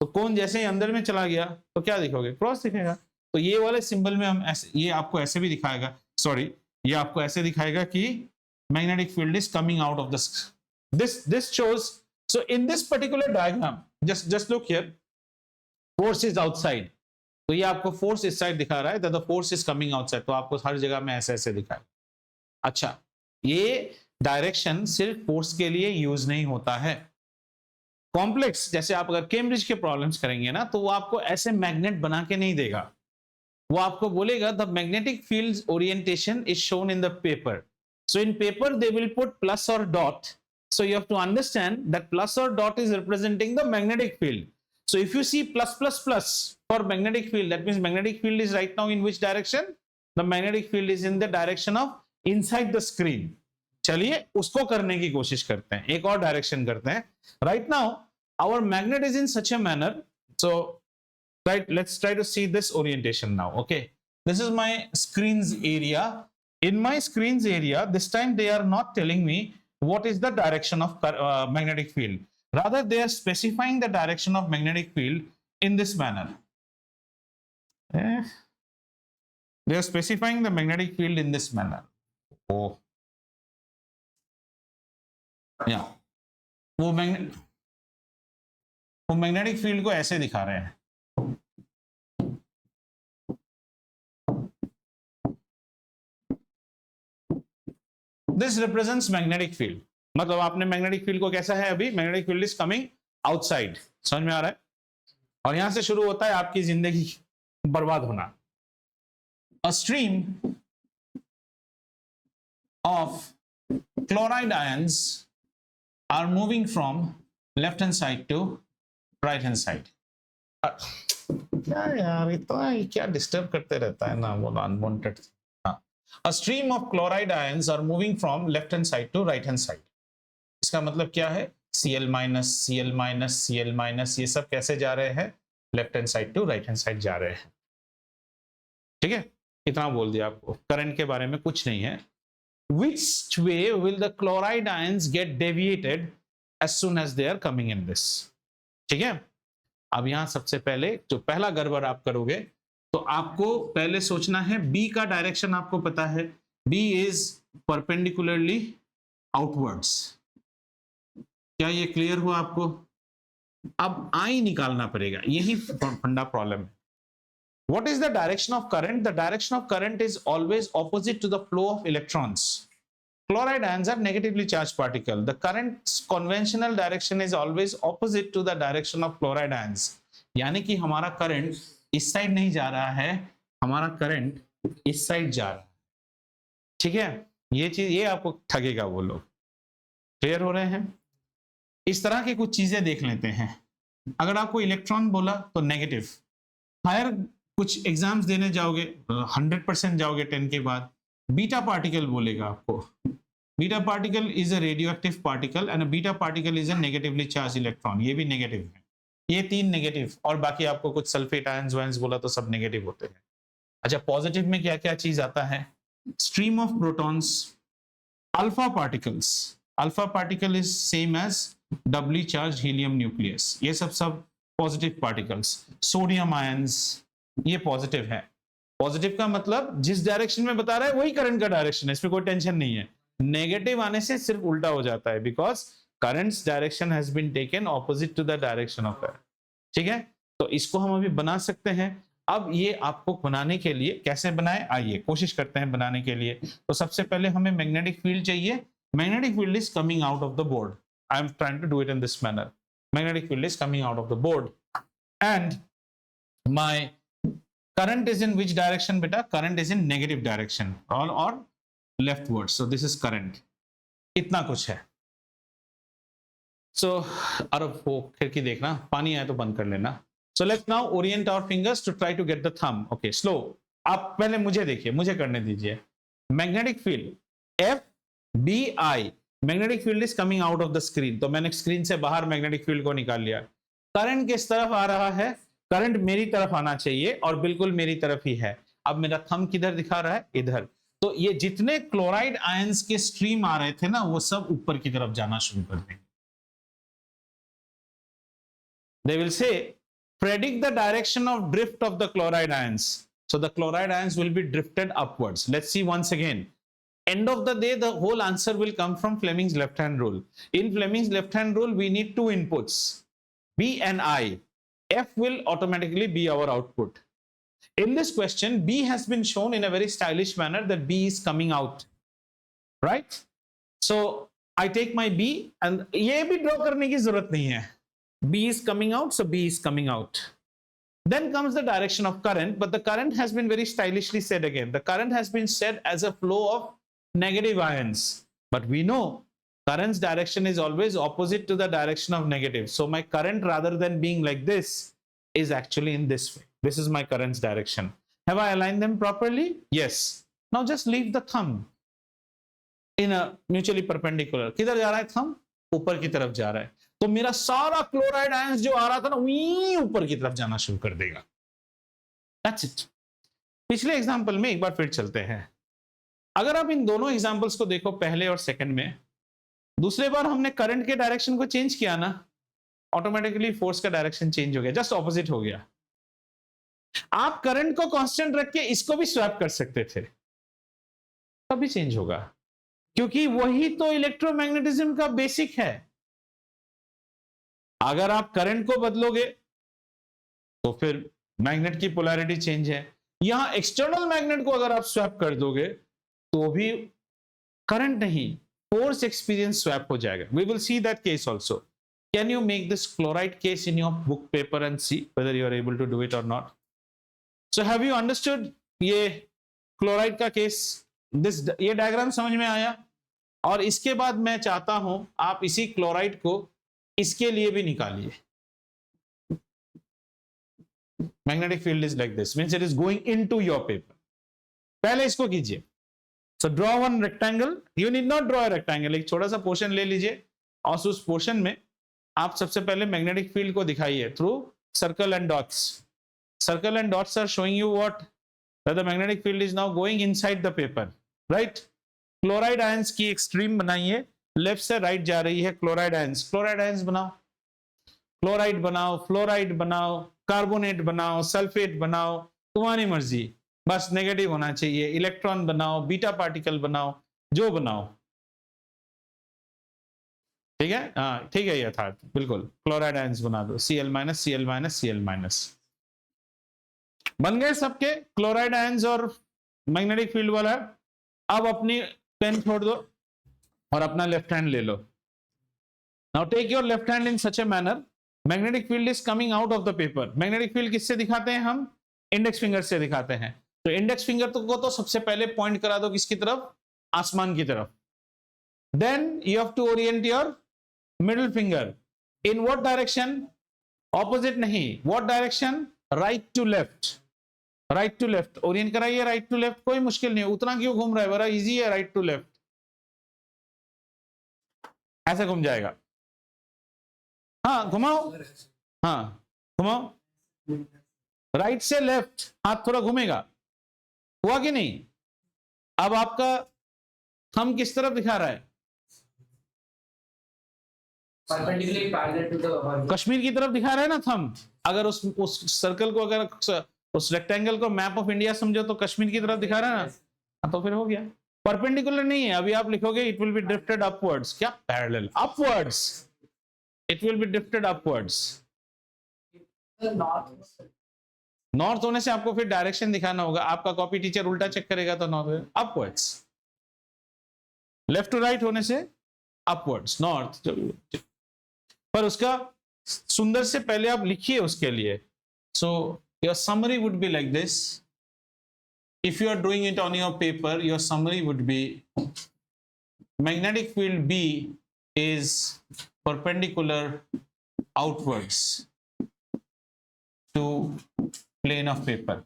तो कोन जैसे ही अंदर में चला गया तो क्या दिखोगे? क्रॉस दिखेगा. तो ये वाले सिंबल में हम ऐसे, ये आपको ऐसे भी दिखाएगा, सॉरी ये आपको ऐसे दिखाएगा कि magnetic field is coming out of this shows. So in this particular diagram, just look here, force is outside. तो ये आपको force इस साइड दिखा रहा है, that the force is coming outside. तो आपको हर जगह में ऐसे ऐसे दिखाएगा. अच्छा, ये डायरेक्शन सिर्फ फोर्स के लिए यूज नहीं होता है. कॉम्प्लेक्स जैसे आप अगर कैम्ब्रिज के प्रॉब्लम्स करेंगे ना तो वो आपको ऐसे मैग्नेट बना के नहीं देगा. वो आपको बोलेगा the magnetic field orientation is shown in the paper. So in paper they will put plus और dot. So you have to understand that plus और dot is representing the magnetic field. So if you see plus plus plus for magnetic field, that means magnetic field is right now in which direction? The magnetic field is in the direction of inside the screen. चलिए उसको करने की कोशिश करते हैं. एक और डायरेक्शन करते हैं. Right now our magnet is in such a manner, so right, let's try to see this orientation now. Okay, this is my screens area. In my screens area this time they are not telling me what is the direction of magnetic field, rather they are specifying the direction of magnetic field in this manner. They are specifying the magnetic field in this manner. Oh yeah, वो मैग्नेटिक फील्ड को ऐसे दिखा रहे हैं. This represents magnetic field. मतलब आपने मैग्नेटिक फील्ड को कैसा है अभी? Magnetic field is coming outside. समझ में आ रहा है? और यहां से शुरू होता है आपकी जिंदगी बर्बाद होना. A stream of chloride ions are moving from left hand side to right hand side. क्या यार इतना क्या डिस्टर्ब करते रहता है ना वो unwanted. A stream of chloride ions are moving from left hand side to right hand side. इसका मतलब क्या है? Cl minus, Cl minus, Cl minus ये सब कैसे जा रहे हैं? Left hand side to right hand side जा रहे हैं. ठीक है, इतना बोल दिया आपको. करंट के बारे में कुछ नहीं है. Which way will the chloride ions get deviated as soon as they are coming in this? ठीक है. अब यहां सबसे पहले जो पहला गड़बड़ आप करोगे तो आपको पहले सोचना है बी का डायरेक्शन आपको पता है. B is perpendicularly outwards. क्या ये क्लियर हुआ आपको? अब आई निकालना पड़ेगा. यही फंडा प्रॉब्लम है. What is the direction of current? The direction of current is always opposite to the flow of electrons. Chloride ions are negatively charged particle. The current's conventional direction is always opposite to the direction of chloride ions. यानी कि हमारा करंट इस साइड नहीं जा रहा है, हमारा करंट इस साइड जा रहा है. ठीक है. ये चीज, ये आपको ठगेगा वो लोग। क्लियर हो रहे हैं? इस तरह की कुछ चीजें देख लेते हैं। अगर आपको इलेक्ट्रॉन बोला तो नेगेटिव, हायर कुछ एग्जाम्स देने जाओगे 100% जाओगे 10 के बाद, बीटा पार्टिकल बोलेगा आपको। Beta particle is a radioactive particle and beta particle is a negatively charge electron, ये भी नेगेटिव है। ये 3 नेगेटिव, और बाकी आपको कुछ सल्फेट आयंस वायंस बोला तो सब नेगेटिव होते हैं। अच्छा, पॉजिटिव में क्या क्या चीज आता है? Stream of protons, alpha particles, alpha particle is same as doubly charge helium nucleus, ये सब पॉजिटिव पार्टिकल्स। सोडियम आयंस, ये पॉजिटिव है। पॉजिटिव का मतलब जिस डायरेक्शन में बता रहा है वही करंट का डायरेक्शन है, इसमें कोई टेंशन नहीं है। नेगेटिव आने से सिर्फ उल्टा हो जाता है, because current's direction has been taken opposite to the direction of current. ठीक है, तो इसको हम अभी बना सकते हैं। अब ये आपको बनाने के लिए कैसे बनाए, आइए कोशिश करते हैं बनाने के लिए। तो सबसे पहले हमें मैग्नेटिक फील्ड चाहिए। Magnetic field is coming out of the board, I am trying to do it in this manner. Magnetic field is coming out of the board and my current is in which direction beta? Current is in negative direction or leftward, so this is current। इतना कुछ है। so अरे वो खिड़की देखना, पानी आए तो बंद कर लेना। so let's now orient our fingers to try to get the thumb। okay, slow। आप पहले मुझे देखिए, मुझे करने दीजिए। Magnetic field F B I, magnetic field is coming out of the screen, तो मैंने स्क्रीन से बाहर मैग्नेटिक फील्ड को निकाल लिया। करंट किस तरफ आ रहा है? करंट मेरी तरफ आना चाहिए और बिल्कुल मेरी तरफ ही है। अब मेरा थंब किधर दिखा रहा है? इधर। तो ये जितने क्लोराइड आयंस के स्ट्रीम आ रहे थे ना, वो सब ऊपर की तरफ जाना शुरू कर देंगे। They will say predict the direction of drift of the chloride ions, so the chloride ions will be drifted upwards। let's see once again, end of the day the whole answer will come from Fleming's left hand rule। in Fleming's left hand rule we need two inputs, B and I। F will automatically be our output। in this question B has been shown in a very stylish manner that B is coming out, right? so I take my B and ये भी draw करने की जरूरत नहीं है। B is coming out, so B is coming out। then comes the direction of current, but the current has been very stylishly said again। the current has been said as a flow of negative ions, but we know current's direction is always opposite to the direction of negative, so my current, rather than being like this, is actually in this way। this is my current's direction। have I aligned them properly? yes। now just leave the thumb in a mutually perpendicular। किधर जा रहा है thumb? ऊपर की तरफ जा रहा है, तो मेरा सारा क्लोराइड आयंस जो आ रहा था ना, वहीं ऊपर की तरफ जाना शुरू कर देगा। That's it। पिछले एग्जांपल में एक बार फिर चलते हैं। अगर आप इन दोनों एग्जांपल्स को देखो, पहले और सेकंड में, दूसरे बार हमने करंट के डायरेक्शन को चेंज किया ना, ऑटोमेटिकली फोर्स का डायरेक्शन चेंज हो गया, जस्ट ऑपोजिट हो गया। आप करंट को कांस्टेंट रख के इसको भी स्वैप कर सकते थे, तब भी चेंज होगा, क्योंकि वही तो इलेक्ट्रोमैग्नेटिज्म का बेसिक है। अगर आप करंट को बदलोगे तो फिर मैग्नेट की पोलैरिटी चेंज है। यहां एक्सटर्नल मैग्नेट को अगर आप स्वैप कर दोगे तो भी करंट नहीं, फोर्स एक्सपीरियंस स्वैप हो जाएगा। We will see that case also. Can you make this chloride case in your book paper and see whether you are able to do it और not? So have you understood ये क्लोराइड का केस? ये डायग्राम समझ में आया? और इसके बाद मैं चाहता हूं आप इसी क्लोराइड को इसके लिए भी निकालिए। Magnetic field is like this, means it is going into your paper. पहले इसको कीजिए। So draw one rectangle, you need not draw a rectangle, एक छोटा सा पोर्शन ले लीजिए और उस पोर्शन में आप सबसे पहले मैग्नेटिक फील्ड को दिखाइए through circle and dots. Circle and dots are showing you what? That the magnetic field is now going inside the paper, right? Chloride ions की एक स्ट्रीम बनाइए, लेफ्ट से राइट जा रही है क्लोराइड आयंस। क्लोराइड आयंस बनाओ, क्लोराइड बनाओ, फ्लोराइड बनाओ, कार्बोनेट बनाओ, सल्फेट बनाओ, तुम्हारी मर्जी, बस नेगेटिव होना चाहिए। इलेक्ट्रॉन बनाओ, बीटा पार्टिकल बनाओ, जो बनाओ, ठीक है? हाँ ठीक है, यथार्थ बिल्कुल। क्लोराइड आयंस बना दो, Cl minus, Cl minus, Cl minus. बन गए सबके क्लोराइड आयंस और मैग्नेटिक फील्ड वाला। अब अपनी पेन छोड़ दो और अपना लेफ्ट हैंड ले लो। Now take your left hand in such a manner, magnetic field is coming out of the paper. Magnetic field किससे दिखाते हैं हम? इंडेक्स फिंगर से दिखाते हैं। तो इंडेक्स फिंगर को तो सबसे पहले पॉइंट करा दो किसकी तरफ? आसमान की तरफ. Then you have to orient your middle finger. In what direction? Opposite नहीं. What direction? Right to left. Right to left orient कराइए. राइट टू लेफ्ट कोई मुश्किल नहीं है. उतना क्यों घूम रहा है, बड़ा इजी है. राइट टू लेफ्ट ऐसे घूम जाएगा. हाँ घुमाओ. हाँ घुमाओ. राइट से लेफ्ट हाथ थोड़ा घूमेगा. हुआ कि नहीं? अब आपका थंब किस तरफ दिखा रहा है? Perpendicularly parallel to the Kashmir की तरफ दिखा रहा है ना थंब. अगर उस सर्कल को, अगर उस रेक्टेंगल को मैप ऑफ इंडिया समझो तो कश्मीर की तरफ दिखा रहा है ना, तो फिर हो गया. परपेंडिकुलर नहीं है. अभी आप लिखोगे it will be drifted upwards. क्या parallel? Upwards. It will be drifted upwards. North होने से आपको फिर डायरेक्शन दिखाना होगा. आपका कॉपी टीचर उल्टा चेक करेगा तो north upwards. Left to right होने से अपवर्ड्स नॉर्थ. पर उसका सुंदर से पहले आप लिखिए उसके लिए. सो your summary would be like this. If you are doing it on your paper, your summary would be magnetic field B is perpendicular outwards to plane of paper.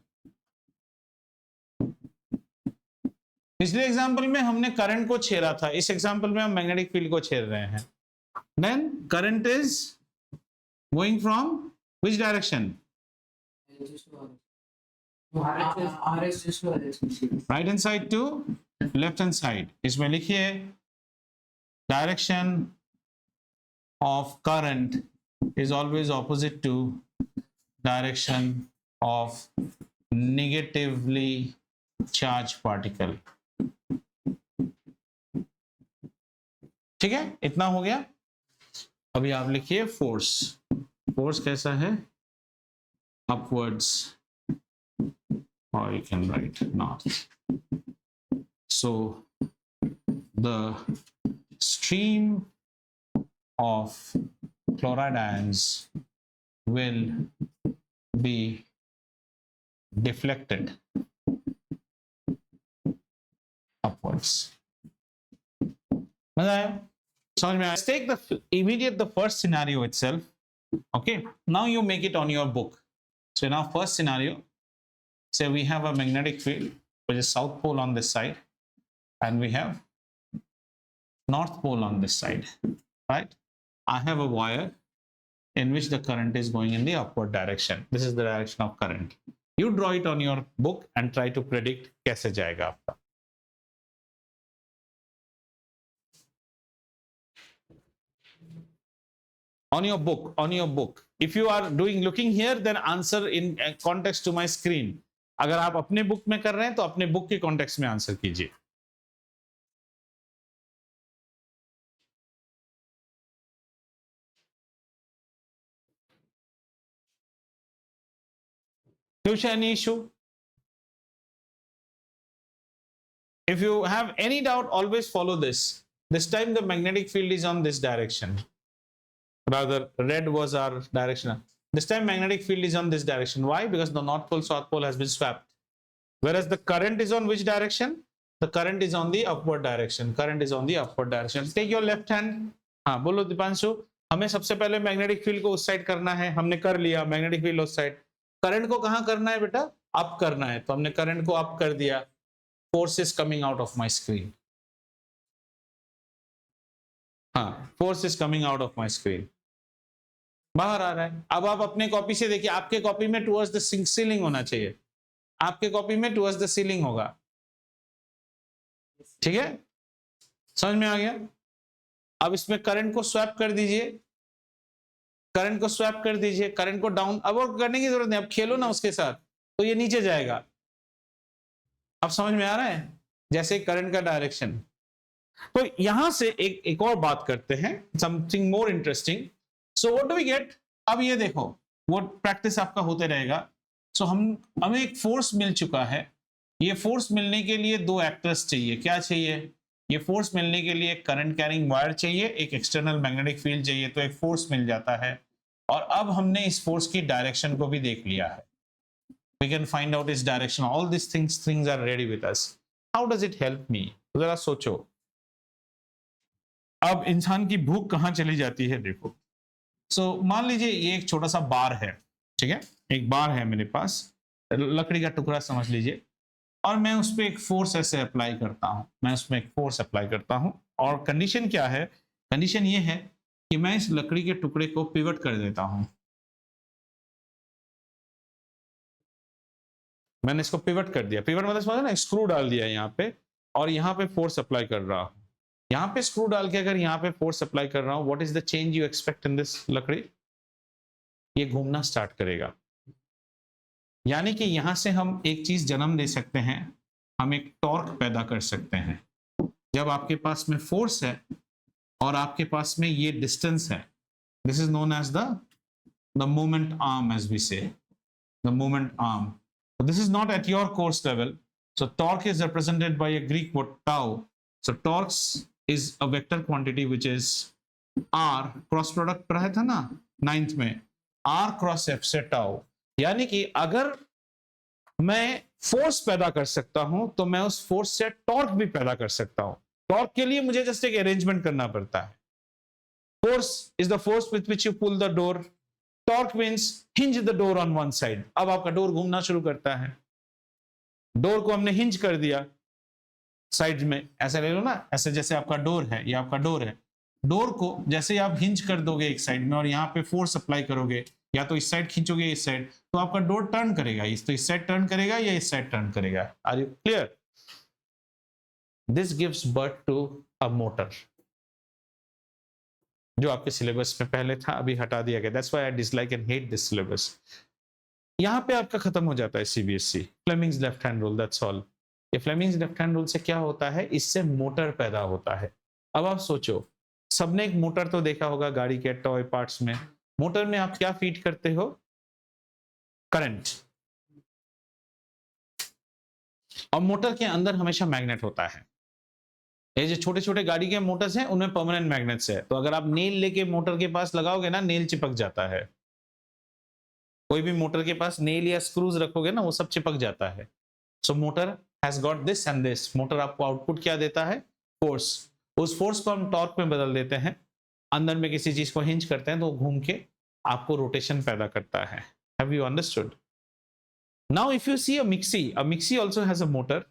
पिछले एग्जाम्पल में हमने करंट को छेड़ा था. इस एग्जाम्पल में हम मैग्नेटिक फील्ड को छेड़ रहे हैं. Then current is going from which direction? Right hand side to left hand side. इसमें लिखिए direction of current is always opposite to direction of negatively charge particle. ठीक है, इतना हो गया. अभी आप लिखिए फोर्स. फोर्स कैसा है? Upwards, or you can write north. So the stream of chloride ions will be deflected upwards. समझ आया? समझ में आया? Let's take the first scenario itself. Okay, now you make it on your book. So in our first scenario, say we have a magnetic field which is south pole on this side and we have north pole on this side, right? I have a wire in which the current is going in the upward direction. This is the direction of current. You draw it on your book and try to predict कैसे जाएगा आपका. On your book. If you are looking here, then answer in context to my screen. अगर आप अपने बुक में कर रहे हैं तो अपने बुक के कॉन्टेक्स्ट में आंसर कीजिए. Any issue? If you have any doubt, always follow this. This time the magnetic field is on this direction. Rather, red was our direction. This time magnetic field is on this direction. Why? Because the north pole, south pole has been swapped. Whereas the current is on which direction? The current is on the upward direction. Current is on the upward direction. Take your left hand. हाँ बोलो दीपांशु. हमें सबसे पहले मैग्नेटिक फील्ड को उस साइड करना है. हमने कर लिया मैग्नेटिक फील्ड उस साइड. करंट को कहाँ करना है बेटा? अप करना है. तो हमने करंट को अप कर दिया. Force is coming out of my screen. हाँ, force is coming out of my screen. बाहर आ रहा है. अब आप अपने कॉपी से देखिए. आपके कॉपी में टुवर्ड्स द सीलिंग होना चाहिए. आपके कॉपी में टुवर्ड्स द सीलिंग होगा. ठीक है, समझ में आ गया? अब इसमें करंट को स्वैप कर दीजिए. करंट को स्वैप कर दीजिए. करंट को डाउन. अब और करने की जरूरत नहीं. अब खेलो ना उसके साथ, तो ये नीचे जाएगा. अब समझ में आ रहा है? जैसे करंट का डायरेक्शन. तो यहां से एक और बात करते हैं. Something more interesting. So what do we get? अब ये देखो, वो प्रैक्टिस आपका होते रहेगा. सो हमें एक फोर्स मिल चुका है. ये फोर्स मिलने के लिए दो एक्टर्स चाहिए. क्या चाहिए? ये फोर्स मिलने के लिए एक करंट कैरिंग वायर चाहिए, एक एक्सटर्नल मैग्नेटिक फील्ड चाहिए. तो एक फोर्स मिल जाता है. और अब हमने इस फोर्स की डायरेक्शन को भी देख लिया है. We can find out its direction. All these things are ready with us. How does it help me? तो जरा सोचो, अब इंसान की भूख कहां चली जाती है, देखो। मान लीजिए ये एक छोटा सा बार है, ठीक है, एक बार है मेरे पास, लकड़ी का टुकड़ा समझ लीजिए, और मैं उस पर एक फोर्स ऐसे अप्लाई करता हूं, मैं उसमें एक फोर्स अप्लाई करता हूं, और कंडीशन क्या है, कंडीशन ये है कि मैं इस लकड़ी के टुकड़े को पिवट कर देता हूं, मैंने इसको पिवट कर दिया, पिवट मतलब समझो ना, स्क्रू डाल दिया यहाँ पे, और यहाँ पे फोर्स अप्लाई कर रहा हूं, यहाँ पे स्क्रू डाल के अगर यहाँ पे फोर्स अप्लाई कर रहा हूं, what is the change you expect in this लकड़ी, ये घूमना स्टार्ट करेगा। यानी कि यहां से हम एक चीज जन्म दे सकते हैं, हम एक टॉर्क पैदा कर सकते हैं। जब आपके पास में फोर्स है और आपके पास में ये डिस्टेंस है, this is known as the moment arm, as we say, the moment arm. This is not at your course level, so torque is represented by a Greek word tau. So torque is a vector quantity which is r, cross product पढ़ा था ना 9th में, r क्रॉस f से tau। यानी कि अगर मैं फोर्स पैदा कर सकता हूं तो मैं उस फोर्स से टॉर्क भी पैदा कर सकता हूं। टॉर्क के लिए मुझे जस्ट एक अरेंजमेंट करना पड़ता है। Force is the force with which you pull the door, torque means hinge the door on one side. अब आपका डोर घूमना शुरू करता है, डोर को हमने हिंज कर दिया साइड में, ऐसे ले लो ना, ऐसे जैसे आपका डोर है, ये आपका डोर है, डोर को जैसे आप हिंज कर दोगे एक साइड में और यहाँ पे फोर्स अप्लाई करोगे, या तो इस साइड खींचोगे इस साइड, तो आपका डोर टर्न करेगा, इस तो इस साइड टर्न करेगा या इस साइड टर्न करेगा। Are you clear? This gives birth to a motor, जो आपके सिलेबस में पहले था, अभी हटा दिया गया। That's why I dislike and hate this syllabus. यहाँ पे आपका खत्म हो जाता है CBSE, Fleming's left hand rule, that's all. ये फ्लेमिंग्स लेफ्ट हैंड रूल से क्या होता है, इससे मोटर पैदा होता है। अब आप सोचो, सबने एक मोटर तो देखा होगा गाड़ी के टॉय पार्ट्स में, मोटर में आप क्या फीड करते हो, करंट, और मोटर के अंदर हमेशा मैग्नेट होता है। ये जो छोटे छोटे गाड़ी के मोटर्स हैं उनमें परमानेंट मैग्नेट्स है, तो अगर आप नेल लेके मोटर के पास लगाओगे ना, नेल चिपक जाता है। कोई भी मोटर के पास नेल या स्क्रूज रखोगे ना, वो सब चिपक जाता है। सो motor has got this and this. Motor आपको आउटपुट क्या देता है, फोर्स। उस फोर्स को हम टॉर्क में बदल देते हैं, अंदर में किसी चीज को हिंज करते हैं तो घूम के आपको रोटेशन पैदा करता है। Have you understood? Now if you see a mixie also has a motor,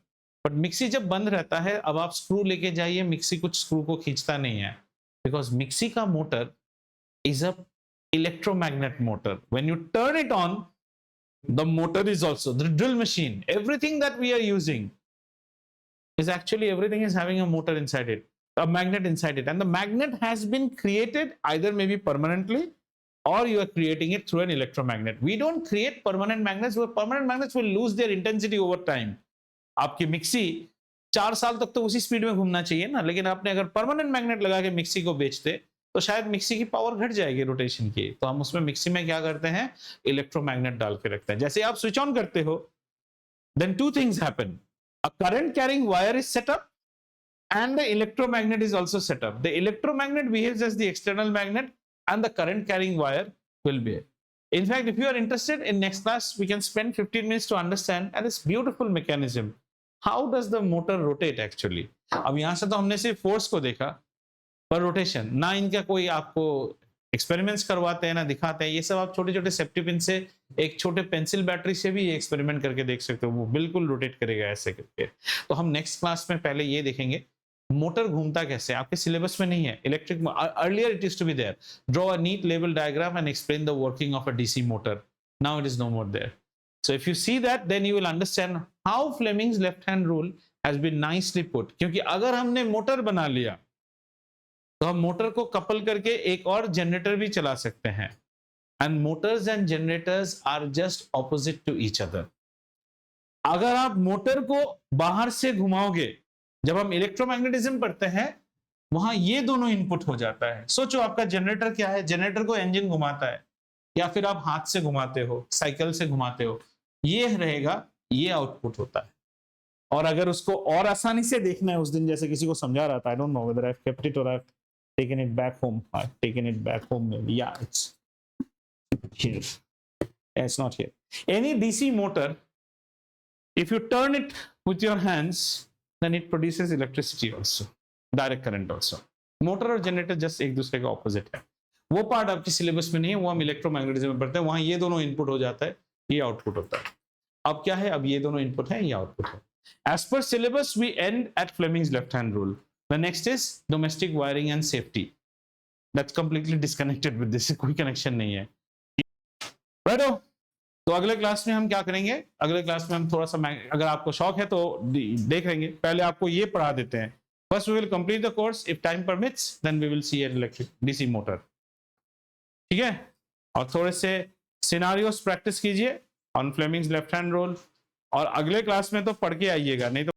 but mixie जब बंद रहता है, अब आप स्क्रू लेके जाइए, मिक्सी कुछ स्क्रू को खींचता नहीं है, बिकॉज मिक्सी का motor is a electromagnet motor. When you turn it on, the motor is also the drill machine. Everything that we are using is actually, everything is having a motor inside it, a magnet inside it, and the magnet has been created either maybe permanently or you are creating it through an electromagnet. We don't create permanent magnets, where permanent magnets will lose their intensity over time. आपकी मिक्सी 4 साल तक तो उसी स्पीड में घूमना चाहिए ना, लेकिन आपने अगर परमानेंट मैग्नेट लगा के मिक्सी को बेचते तो शायद मिक्सी की पावर घट जाएगी रोटेशन की। तो हम उसमें मिक्सी में क्या करते हैं, इलेक्ट्रोमैग्नेट डाल के रखते हैं। जैसे आप स्विच ऑन करते हो, then two things happen. A current carrying wire is set up and the electromagnet is also set up. The electromagnet behaves as the external magnet and the current carrying wire will be. In fact, if you are interested, in next class we can spend 15 minutes to understand and this beautiful mechanism. How does the motor rotate actually? अब यहां से तो हमने सिर्फ फोर्स को देखा, पर रोटेशन ना, इनका कोई आपको एक्सपेरिमेंट्स करवाते हैं ना दिखाते हैं। ये सब आप छोटे छोटे सेफ्टी पिन से, एक छोटे पेंसिल बैटरी से भी ये एक्सपेरिमेंट करके देख सकते हो, वो बिल्कुल रोटेट करेगा ऐसे करके। तो हम नेक्स्ट क्लास में पहले ये देखेंगे मोटर घूमता कैसे, आपके सिलेबस में नहीं है। Electric, earlier it is to be there, draw a neat level diagram and explain the working of a DC motor. Now it is no more there. So if you see that, then you will understand how Fleming's left-hand rule has been nicely put. क्योंकि अगर हमने मोटर बना लिया तो हम मोटर को कपल करके एक और जनरेटर भी चला सकते हैं। And motors and generators are just opposite to each other. अगर आप मोटर को बाहर से घुमाओगे, जब हम इलेक्ट्रोमैग्नेटिज्म पढ़ते हैं वहां ये दोनों इनपुट हो जाता है। सोचो आपका जनरेटर क्या है, जनरेटर को इंजन घुमाता है, या फिर आप हाथ से घुमाते हो, साइकिल से घुमाते हो, ये रहेगा, ये आउटपुट होता है। और अगर उसको और आसानी से देखना है, उस दिन जैसे किसी को समझा रहा था, I don't know whether I have kept it और I have taken it back home, I have taken it back home maybe, या it's here, it's not here. Any DC motor, if you turn it with your hands, then it produces electricity also, direct current also. Motor और जनरेटर जस्ट एक दूसरे के ऑपोजिट है. वो पार्ट आपके सिलेबस में नहीं है, वो हम इलेक्ट्रोमैग्नेटिज्म में पढ़ते हैं. वहां ये दोनों इनपुट हो जाता है, ये आउटपुट होता है. अब क्या है, अब ये दोनों इनपुट है, ये आउटपुट है. As per syllabus, we end at Fleming's left-hand rule. The next is domestic wiring and safety. That's completely disconnected with this. कोई कनेक्शन नहीं है. Right? तो अगले क्लास में हम क्या करेंगे, अगले क्लास में हम थोड़ा सा, अगर आपको शौक है तो देख लेंगे. पहले आपको ये पढ़ा देते हैं. First we will complete the course. If time permits, then we will see an electric DC motor. ठीक है. और थोड़े से सिनारियोस प्रैक्टिस कीजिए on Fleming's left hand rule. और अगले क्लास में तो पढ़ के आइएगा, नहीं तो